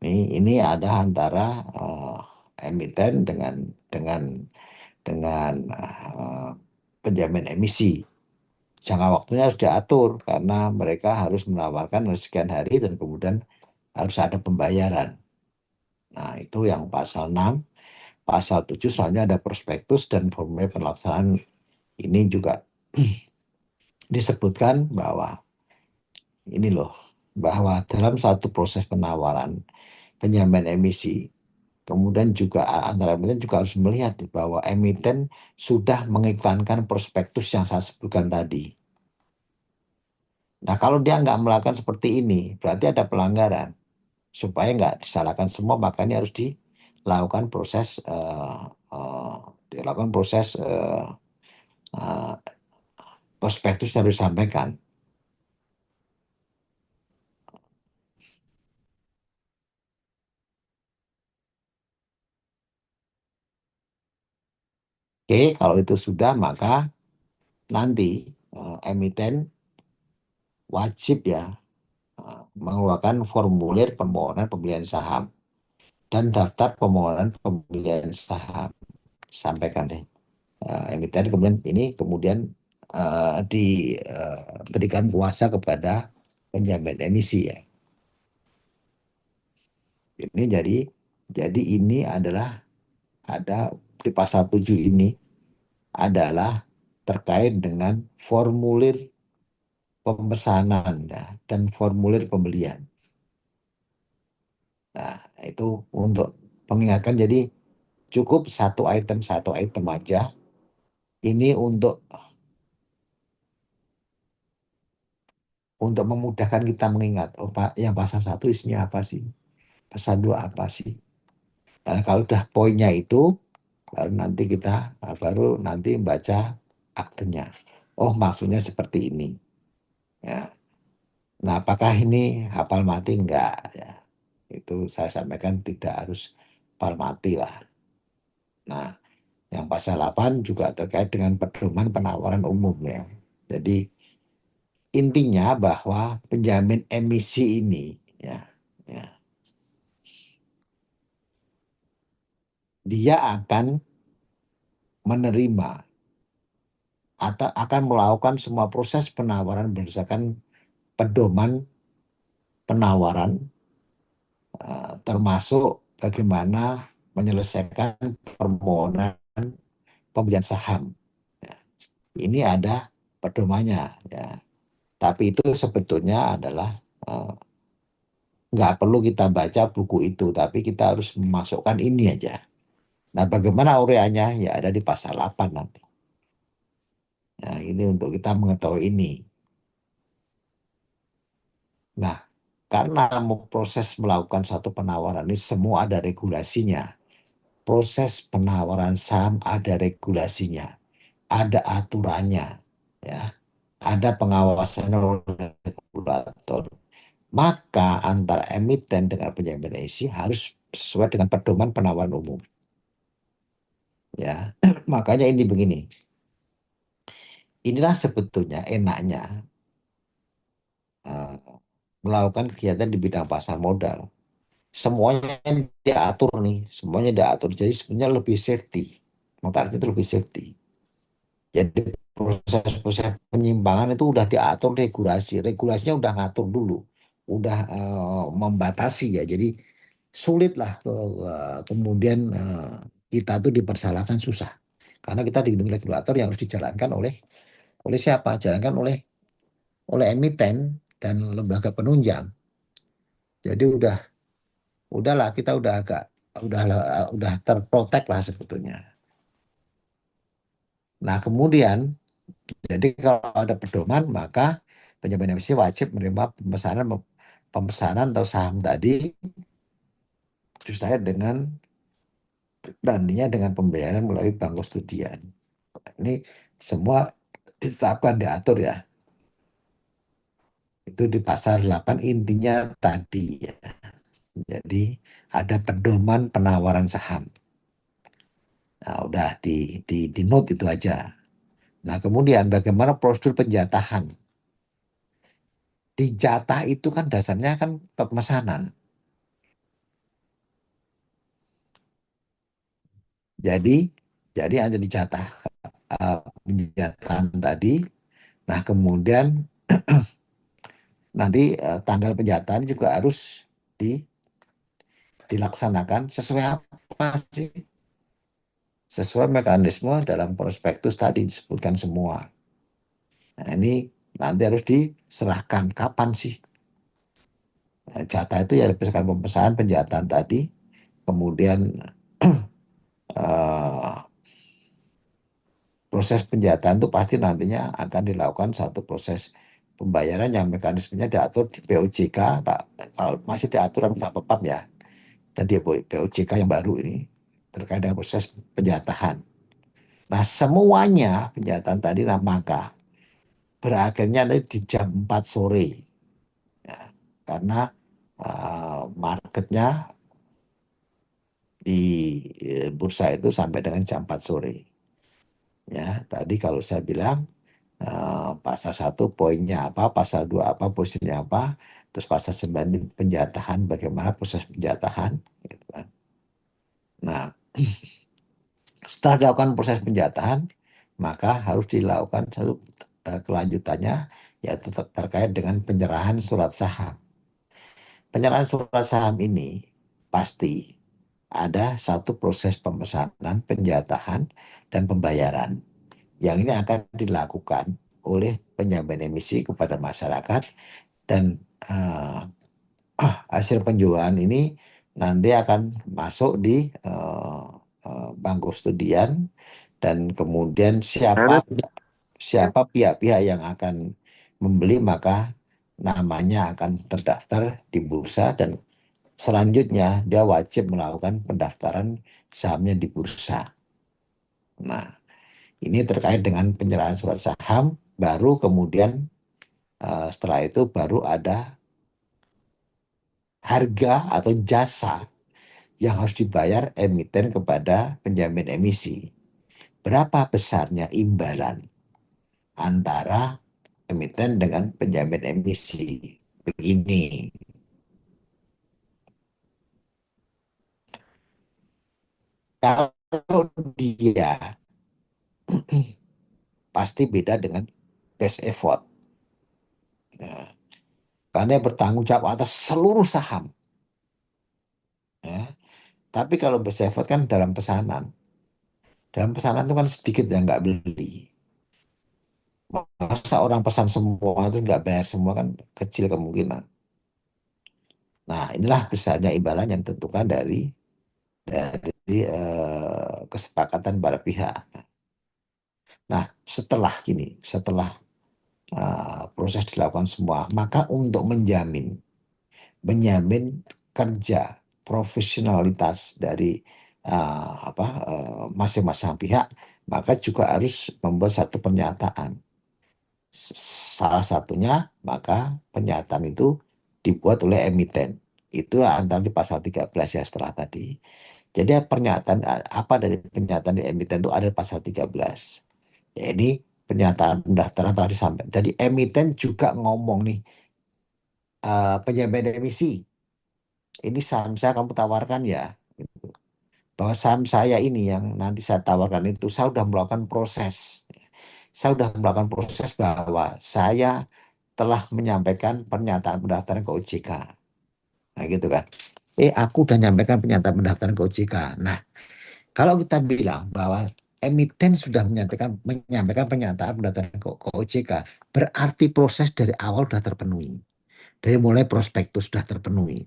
Ini ada antara emiten dengan dengan penjamin emisi. Jangka waktunya harus diatur karena mereka harus menawarkan sekian hari dan kemudian harus ada pembayaran. Nah, itu yang pasal 6. pasal 7 selanjutnya ada prospektus dan formulir pelaksanaan. Ini juga disebutkan bahwa ini loh, bahwa dalam satu proses penawaran penyampaian emisi, kemudian juga antara emiten juga harus melihat bahwa emiten sudah mengiklankan prospektus yang saya sebutkan tadi. Nah, kalau dia nggak melakukan seperti ini, berarti ada pelanggaran. Supaya nggak disalahkan semua, makanya harus dilakukan proses eh, dilakukan proses eh, prospektus yang harus disampaikan. Oke, kalau itu sudah, maka nanti emiten wajib ya mengeluarkan formulir permohonan pembelian saham dan daftar permohonan pembelian saham. Sampaikan deh. Emiten kemudian ini kemudian diberikan kuasa kepada penjamin emisi ya. Ini jadi ini adalah ada di pasal 7 ini adalah terkait dengan formulir pemesanan ya, dan formulir pembelian. Nah, itu untuk mengingatkan, jadi cukup satu item aja. Ini untuk memudahkan kita mengingat, oh Pak, yang pasal satu isinya apa sih? Pasal 2 apa sih? Dan kalau udah poinnya itu, baru nanti baca aktenya. Oh, maksudnya seperti ini. Ya. Nah, apakah ini hafal mati? Enggak. Ya. Itu saya sampaikan tidak harus hafal mati lah. Nah, yang pasal 8 juga terkait dengan pedoman penawaran umum ya. Jadi intinya bahwa penjamin emisi ini ya, ya, dia akan menerima atau akan melakukan semua proses penawaran berdasarkan pedoman penawaran, termasuk bagaimana menyelesaikan permohonan pembelian saham. Ya, ini ada pedomannya ya. Tapi itu sebetulnya adalah eh, nggak perlu kita baca buku itu, tapi kita harus memasukkan ini aja. Nah, bagaimana ureanya? Ya ada di pasal 8 nanti. Nah, ini untuk kita mengetahui ini. Nah, karena proses melakukan satu penawaran ini semua ada regulasinya. Proses penawaran saham ada regulasinya, ada aturannya, ya, ada pengawasan oleh regulator. Maka antara emiten dengan penjamin emisi harus sesuai dengan pedoman penawaran umum. Ya, makanya ini begini. Inilah sebetulnya enaknya eh, melakukan kegiatan di bidang pasar modal. Semuanya diatur nih, semuanya diatur. Jadi sebenarnya lebih safety. Motor itu lebih safety. Jadi proses-proses penyimpangan itu udah diatur regulasi. Regulasinya udah ngatur dulu, udah membatasi ya. Jadi sulit lah kemudian kita tuh dipersalahkan susah. Karena kita dilindungi regulator yang harus dijalankan oleh siapa? Jalankan oleh emiten dan lembaga penunjang. Jadi udahlah kita udah terprotek lah sebetulnya. Nah, kemudian jadi kalau ada pedoman, maka penjamin emisi wajib menerima pemesanan atau saham tadi disertai dengan nantinya dengan pembayaran melalui bank kustodian. Ini semua ditetapkan, diatur ya. Itu di pasal 8 intinya tadi ya. Jadi ada pedoman penawaran saham. Nah, udah di note itu aja. Nah, kemudian bagaimana prosedur penjatahan? Dijatah itu kan dasarnya kan pemesanan. Jadi, ada dijatah penjatahan tadi. Nah, kemudian nanti tanggal penjatahan juga harus di, dilaksanakan sesuai apa sih? sesuai mekanisme dalam prospektus tadi disebutkan semua. Nah, ini nanti harus diserahkan kapan sih. Nah, jatah itu ya berdasarkan pemesanan penjahatan tadi, kemudian eh, proses penjahatan itu pasti nantinya akan dilakukan satu proses pembayaran yang mekanismenya diatur di POJK. Pak. Kalau masih diatur dalam Bapepam ya, dan di POJK yang baru ini terkait dengan proses penjatahan. Nah, semuanya penjatahan tadi, nah, maka berakhirnya di jam 4 sore. Ya, karena marketnya di bursa itu sampai dengan jam 4 sore. Ya, tadi kalau saya bilang pasal 1 poinnya apa, pasal 2 apa, posisinya apa, terus pasal 9 ini penjatahan, bagaimana proses penjatahan. Gitu kan. Nah, setelah dilakukan proses penjatahan, maka harus dilakukan satu kelanjutannya, yaitu terkait dengan penyerahan surat saham. Penyerahan surat saham ini pasti ada satu proses pemesanan, penjatahan, dan pembayaran. Yang ini akan dilakukan oleh penjamin emisi kepada masyarakat, dan eh, hasil penjualan ini nanti akan masuk di bank kustodian, dan kemudian siapa pihak-pihak yang akan membeli maka namanya akan terdaftar di bursa, dan selanjutnya dia wajib melakukan pendaftaran sahamnya di bursa. Nah, ini terkait dengan penyerahan surat saham, baru kemudian setelah itu baru ada harga atau jasa yang harus dibayar emiten kepada penjamin emisi. Berapa besarnya imbalan antara emiten dengan penjamin emisi? Begini, kalau dia pasti beda dengan best effort. Nah, karena dia bertanggung jawab atas seluruh saham. Ya. Tapi kalau best effort kan dalam pesanan. Dalam pesanan itu kan sedikit yang nggak beli. Masa orang pesan semua itu nggak bayar semua, kan kecil kemungkinan. Nah, inilah besarnya imbalan yang ditentukan dari kesepakatan para pihak. Nah, setelah proses dilakukan semua, maka untuk menjamin kerja profesionalitas dari masing-masing pihak, maka juga harus membuat satu pernyataan. Salah satunya, maka pernyataan itu dibuat oleh emiten. Itu antara di pasal 13 ya setelah tadi. Jadi pernyataan apa dari pernyataan di emiten itu ada di pasal 13. Ya, ini pernyataan pendaftaran telah disampaikan. Jadi emiten juga ngomong nih, penjamin emisi, ini saham saya kamu tawarkan ya. Bahwa saham saya ini yang nanti saya tawarkan itu, saya sudah melakukan proses. Saya sudah melakukan proses bahwa saya telah menyampaikan pernyataan pendaftaran ke OJK. Nah, gitu kan. Aku udah nyampaikan pernyataan pendaftaran ke OJK. Nah, kalau kita bilang bahwa emiten sudah menyampaikan pernyataan pendaftaran ke OJK, berarti proses dari awal sudah terpenuhi. Dari mulai prospektus sudah terpenuhi.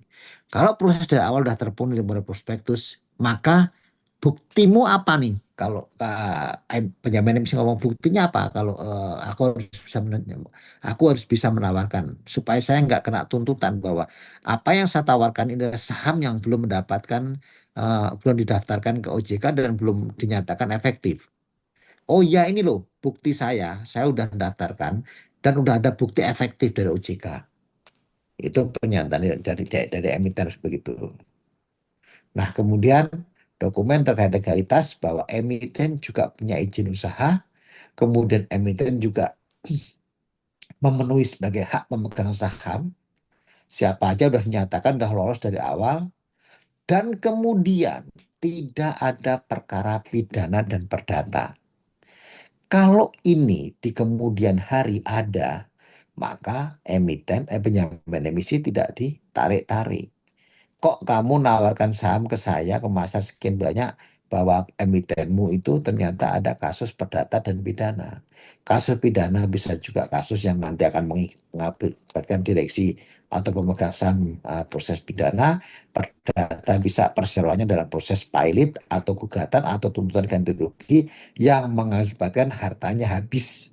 Kalau proses dari awal sudah terpenuhi dari mulai prospektus, maka buktimu apa nih? Kalau penjamin bisa ngomong buktinya apa? Kalau aku harus bisa menawarkan supaya saya nggak kena tuntutan bahwa apa yang saya tawarkan ini adalah saham yang belum mendapatkan, belum didaftarkan ke OJK dan belum dinyatakan efektif. Oh ya, ini loh bukti saya udah mendaftarkan dan udah ada bukti efektif dari OJK. Itu pernyataan dari emiten begitu. Nah, kemudian dokumen terkait legalitas bahwa emiten juga punya izin usaha, kemudian emiten juga memenuhi sebagai hak pemegang saham, siapa aja udah dinyatakan udah lolos dari awal, dan kemudian tidak ada perkara pidana dan perdata. Kalau ini di kemudian hari ada, maka penjamin emisi tidak ditarik-tarik. Kok kamu nawarkan saham ke saya ke pasar sekian banyak, bahwa emitenmu itu ternyata ada kasus perdata dan pidana. Kasus pidana bisa juga kasus yang nanti akan mengakibatkan direksi atau pemegang saham proses pidana. Perdata bisa perseroannya dalam proses pilot atau gugatan atau tuntutan ganti rugi yang mengakibatkan hartanya habis.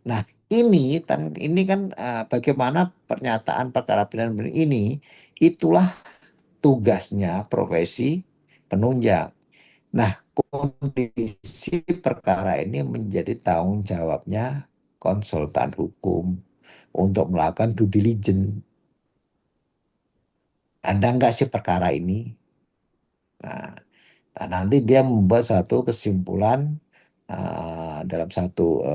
Nah, ini kan bagaimana pernyataan perkara pidana ini itulah tugasnya profesi penunjang. Nah, kondisi perkara ini menjadi tanggung jawabnya konsultan hukum untuk melakukan due diligence. Ada nggak sih perkara ini? Nah, nah, nanti dia membuat satu kesimpulan dalam satu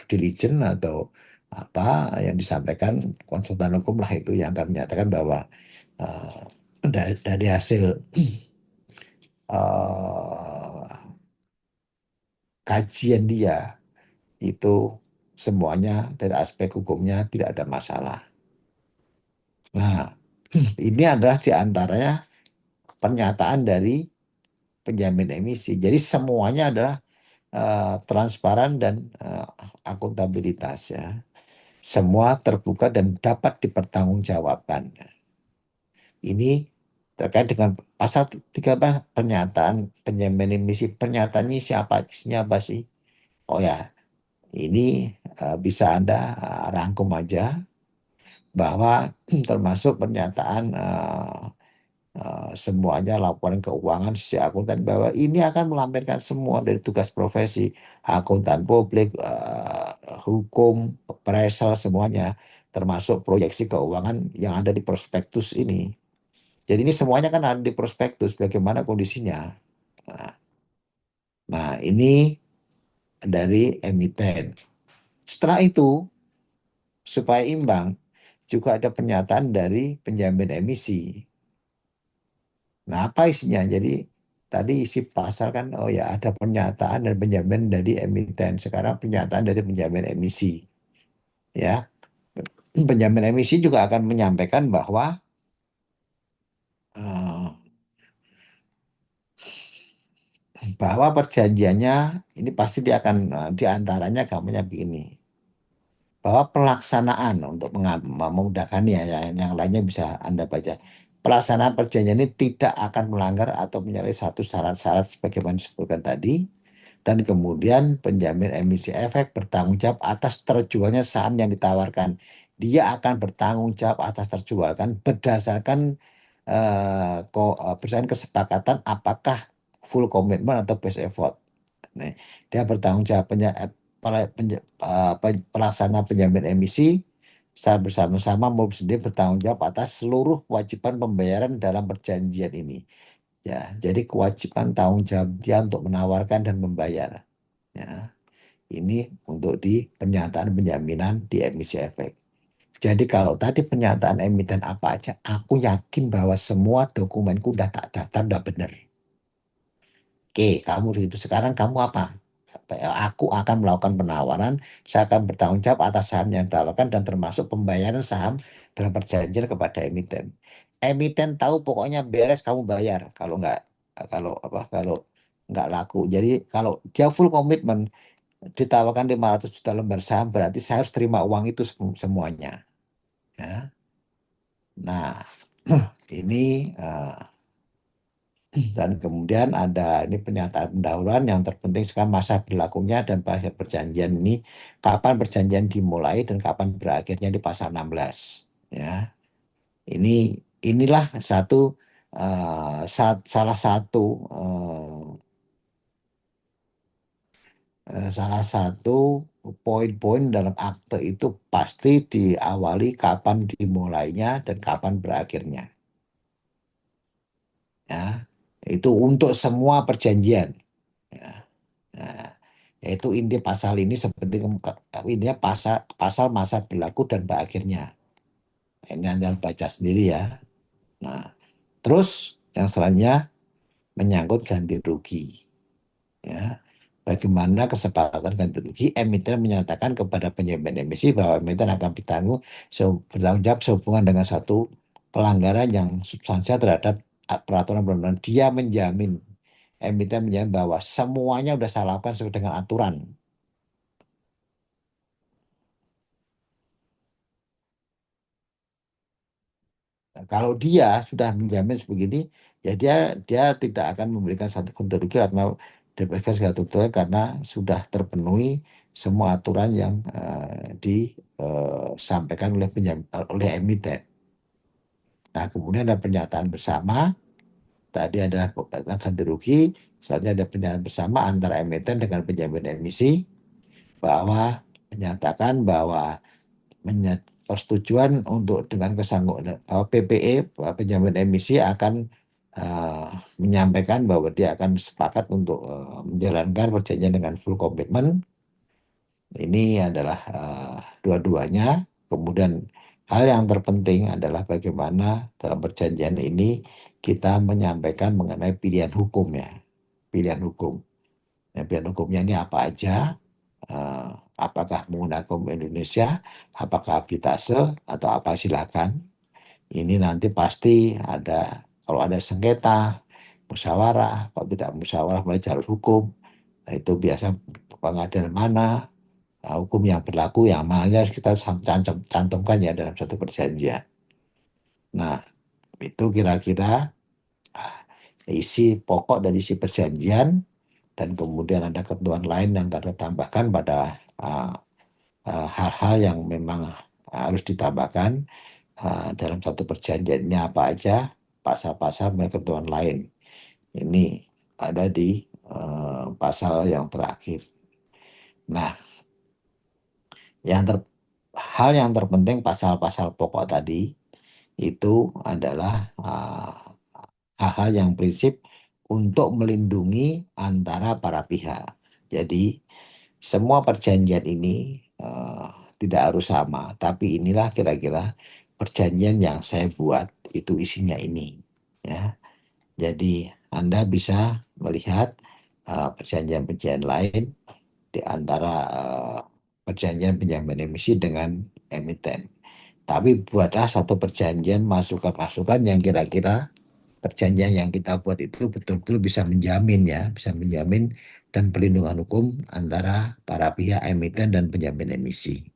due diligence atau apa yang disampaikan konsultan hukum lah itu yang akan menyatakan bahwa uh, dari hasil uh, kajian dia itu semuanya dari aspek hukumnya tidak ada masalah. Nah, ini adalah diantaranya pernyataan dari penjamin emisi. Jadi semuanya adalah transparan dan akuntabilitas ya. Semua terbuka dan dapat dipertanggungjawabkan. Ini terkait dengan pasal 13 pernyataan penjamin emisi. Pernyataannya siapa sih? Oh ya, ini bisa Anda rangkum aja bahwa termasuk pernyataan semuanya laporan keuangan sisi akuntan bahwa ini akan melampirkan semua dari tugas profesi akuntan publik, hukum, appraisal semuanya termasuk proyeksi keuangan yang ada di prospektus ini. Jadi ini semuanya kan ada di prospektus bagaimana kondisinya. Nah, nah, ini dari emiten. Setelah itu supaya imbang juga ada pernyataan dari penjamin emisi. Nah, apa isinya? Jadi tadi isi pasal kan, oh ya ada pernyataan dan penjamin dari emiten. Sekarang pernyataan dari penjamin emisi. Ya, penjamin emisi juga akan menyampaikan eh, bahwa perjanjiannya ini pasti dia akan diantaranya kamunya begini. Bahwa pelaksanaan untuk memudahkan ya, yang lainnya bisa Anda baca. Pelaksanaan perjanjian ini tidak akan melanggar atau menyalahi satu syarat-syarat sebagaimana disebutkan tadi. Dan kemudian penjamin emisi efek bertanggung jawab atas terjualnya saham yang ditawarkan. Dia akan bertanggung jawab atas terjualkan berdasarkan berdasarkan kesepakatan apakah full komitmen atau best effort. Nah, dia bertanggung jawab pelaksana penjamin emisi secara bersama-sama maupun sendiri bertanggung jawab atas seluruh kewajiban pembayaran dalam perjanjian ini. Ya, jadi kewajiban tanggung jawab dia untuk menawarkan dan membayar. Ya, ini untuk di pernyataan penjaminan di emisi efek. Jadi kalau tadi pernyataan emiten apa aja, aku yakin bahwa semua dokumenku udah tak daftar, udah benar. Oke, kamu itu sekarang kamu apa? Aku akan melakukan penawaran, saya akan bertanggung jawab atas saham yang ditawarkan dan termasuk pembayaran saham dalam perjanjian kepada emiten. Emiten tahu pokoknya beres kamu bayar. Kalau nggak laku. Jadi kalau dia full komitmen ditawarkan 500 juta lembar saham berarti saya harus terima uang itu semuanya. Ya. Nah, ini dan kemudian ada ini pernyataan pendahuluan yang terpenting sekarang masa berlakunya dan pada perjanjian ini kapan perjanjian dimulai dan kapan berakhirnya di pasal 16 ya. Ini inilah salah satu salah satu poin-poin dalam akte itu pasti diawali kapan dimulainya dan kapan berakhirnya ya. Itu untuk semua perjanjian ya. Nah, yaitu inti pasal ini seperti intinya pasal pasal masa berlaku dan berakhirnya. Ini Anda baca sendiri ya. Nah, terus yang selanjutnya menyangkut ganti rugi. Ya, bagaimana kesepakatan ganti rugi? Emiten menyatakan kepada penjamin emisi bahwa emiten akan bertanggung jawab sehubungan dengan satu pelanggaran yang substansial terhadap peraturan perundang dia menjamin, emiten menjamin bahwa semuanya udah saya lakukan sesuai dengan aturan. Nah, kalau dia sudah menjamin sebegini, ya dia dia tidak akan memberikan satu pun rugi karena diberikan satu rugi karena sudah terpenuhi semua aturan yang disampaikan oleh oleh emiten. Nah, kemudian ada pernyataan bersama. Tadi adalah pembayaran ganti rugi. Selanjutnya ada pernyataan bersama antara emiten dengan penjamin emisi bahwa menyatakan bahwa persetujuan untuk dengan kesanggupan bahwa PPE, bahwa penjamin emisi akan eh, menyampaikan bahwa dia akan sepakat untuk menjalankan perjanjian dengan full komitmen. Ini adalah dua-duanya. Kemudian hal yang terpenting adalah bagaimana dalam perjanjian ini kita menyampaikan mengenai pilihan hukum ya, pilihan hukum. Nah, pilihan hukumnya ini apa aja? Eh, apakah menggunakan hukum Indonesia, apakah arbitrase atau apa silakan. Ini nanti pasti ada, kalau ada sengketa, musyawarah, kalau tidak musyawarah melalui jalur hukum, nah itu biasa pengadilan mana, hukum yang berlaku yang mana harus kita cantumkan ya dalam satu perjanjian. Nah, itu kira-kira ah, isi pokok dari isi perjanjian dan kemudian ada ketentuan lain yang kita tambahkan pada hal-hal yang memang harus ditambahkan dalam satu perjanjian ini apa aja, pasal-pasal dan ketentuan lain. Ini ada di pasal yang terakhir. Nah, yang ter, hal yang terpenting pasal-pasal pokok tadi itu adalah hal-hal yang prinsip untuk melindungi antara para pihak. Jadi, semua perjanjian ini eh, tidak harus sama, tapi inilah kira-kira perjanjian yang saya buat itu isinya ini. Ya, jadi Anda bisa melihat perjanjian-perjanjian lain di antara perjanjian penjamin emisi dengan emiten. Tapi buatlah satu perjanjian masukan-masukan yang kira-kira perjanjian yang kita buat itu betul-betul bisa menjamin ya, bisa menjamin dan perlindungan hukum antara para pihak emiten dan penjamin emisi.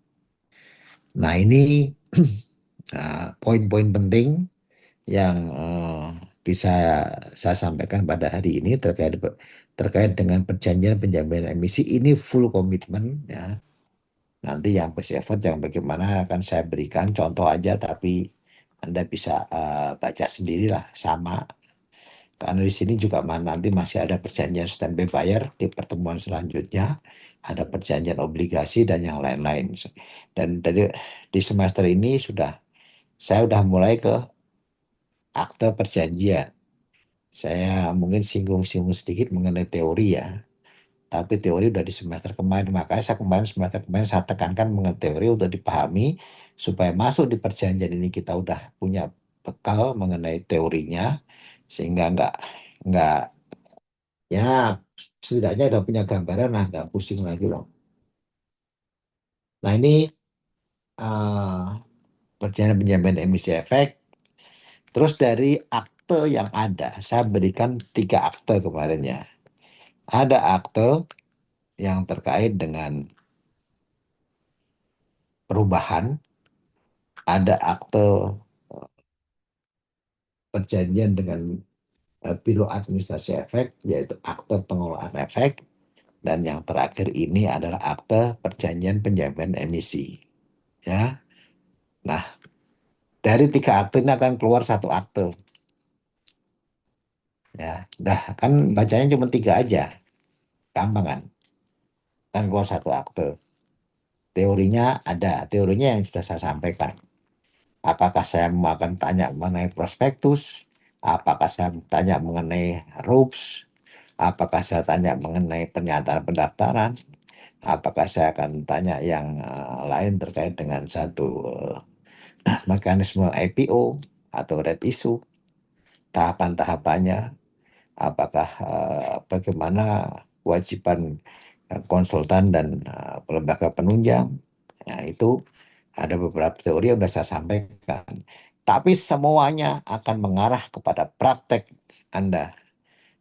Nah, ini poin-poin penting yang bisa saya sampaikan pada hari ini terkait dengan perjanjian penjamin emisi ini full komitmen ya. Nanti yang bersifat yang bagaimana akan saya berikan contoh aja tapi Anda bisa baca sendirilah sama. Karena di sini juga nanti masih ada perjanjian standby buyer di pertemuan selanjutnya, ada perjanjian obligasi dan yang lain-lain. Dan dari di semester ini saya sudah mulai ke akte perjanjian. Saya mungkin singgung-singgung sedikit mengenai teori ya. Tapi teori udah di semester kemarin, makanya saya kemarin semester kemarin saya tekankan mengenai teori untuk dipahami supaya masuk di perjanjian ini kita udah punya bekal mengenai teorinya sehingga nggak ya setidaknya udah punya gambaran lah nggak pusing lagi loh. Nah ini perjanjian penjamin emisi efek. Terus dari akte yang ada, saya berikan 3 akte kemarin ya. Ada akte yang terkait dengan perubahan, ada akte perjanjian dengan Biro Administrasi Efek, yaitu akte pengelolaan efek, dan yang terakhir ini adalah akte perjanjian penjamin emisi. Ya, nah dari 3 akte ini akan keluar satu akte. Ya, dah kan bacanya cuma 3 aja, gampang kan? Kan keluar satu akte. Teorinya ada, teorinya yang sudah saya sampaikan. Apakah saya mau akan tanya mengenai prospektus? Apakah saya tanya mengenai RUPS? Apakah saya tanya mengenai pernyataan pendaftaran? Apakah saya akan tanya yang lain terkait dengan satu mekanisme IPO atau red issue, tahapan-tahapannya, apakah bagaimana kewajiban konsultan dan lembaga penunjang. Nah, itu ada beberapa teori yang sudah saya sampaikan. Tapi semuanya akan mengarah kepada praktek Anda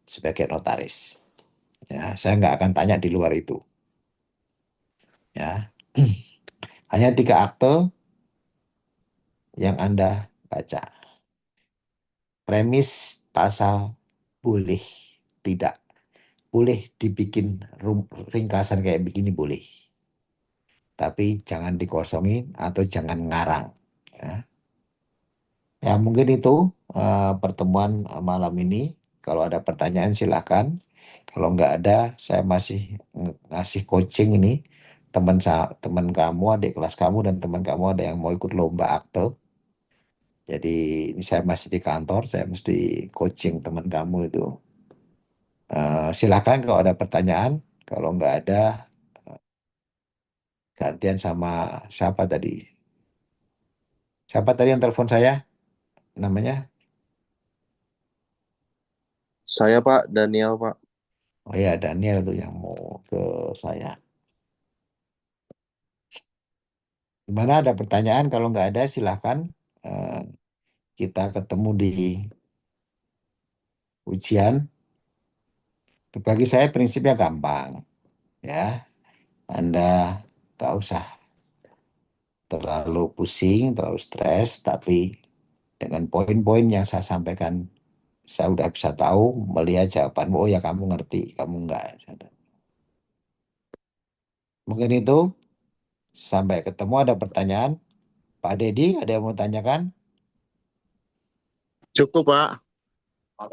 sebagai notaris. Ya, saya nggak akan tanya di luar itu. Ya, hanya 3 akte yang Anda baca. Premis pasal boleh, tidak. Boleh dibikin ringkasan kayak begini boleh. Tapi jangan dikosongin atau jangan ngarang. Ya, ya mungkin itu pertemuan malam ini. Kalau ada pertanyaan silakan. Kalau nggak ada, saya masih ngasih coaching ini. Teman kamu, adik kelas kamu, dan teman kamu ada yang mau ikut lomba akte. Jadi ini saya masih di kantor, saya mesti coaching teman kamu itu. Silakan kalau ada pertanyaan. Kalau nggak ada, gantian sama siapa tadi? Siapa tadi yang telepon saya? Namanya? Saya Pak, Daniel Pak. Oh ya, Daniel tuh yang mau ke saya. Gimana ada pertanyaan? Kalau nggak ada, silakan. Eh, kita ketemu di ujian. Bagi saya prinsipnya gampang. Ya, Anda nggak usah terlalu pusing, terlalu stres, tapi dengan poin-poin yang saya sampaikan, saya udah bisa tahu melihat jawabanmu. Oh ya, kamu ngerti, kamu enggak. Mungkin itu. Sampai ketemu. Ada pertanyaan? Pak Dedi, ada yang mau tanyakan? Cukup Pak.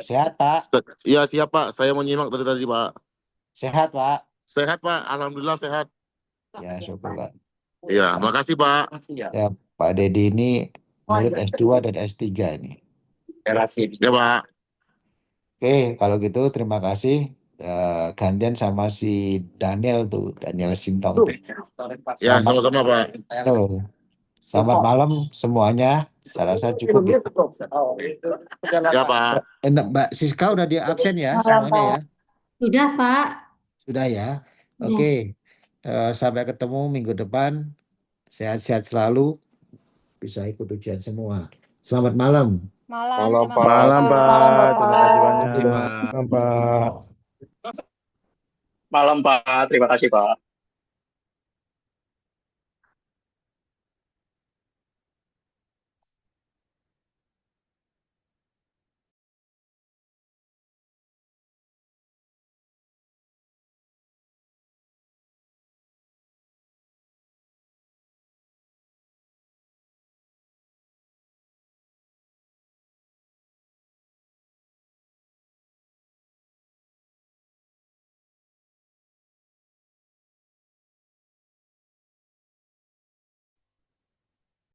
Sehat, Pak? Iya siap Pak, saya mau nyimak dari tadi Pak. Sehat, Pak? Sehat Pak, Alhamdulillah sehat. Ya, syukurlah. Iya, makasih Pak. Ya, Pak Dedi ini murid S2 dan S3 ini. Ya Pak. Oke, kalau gitu terima kasih. Gantian sama si Daniel tuh, Daniel Sintong tuh. Ya, Selamat, sama-sama Pak. tuh. Selamat malam semuanya. Saya rasa cukup ya. Ya Pak. Mbak Siska udah di absen ya semuanya ya? Sudah, Pak. Sudah ya? Oke, Ya. sampai ketemu minggu depan. Sehat-sehat selalu. Bisa ikut ujian semua. Selamat malam. Malam, Malam terima kasih Pak. Malam, Pak. Pak. Terima kasih Terima banyak. kasih, Pak. Malam, Pak. Malam Pak, terima kasih Pak.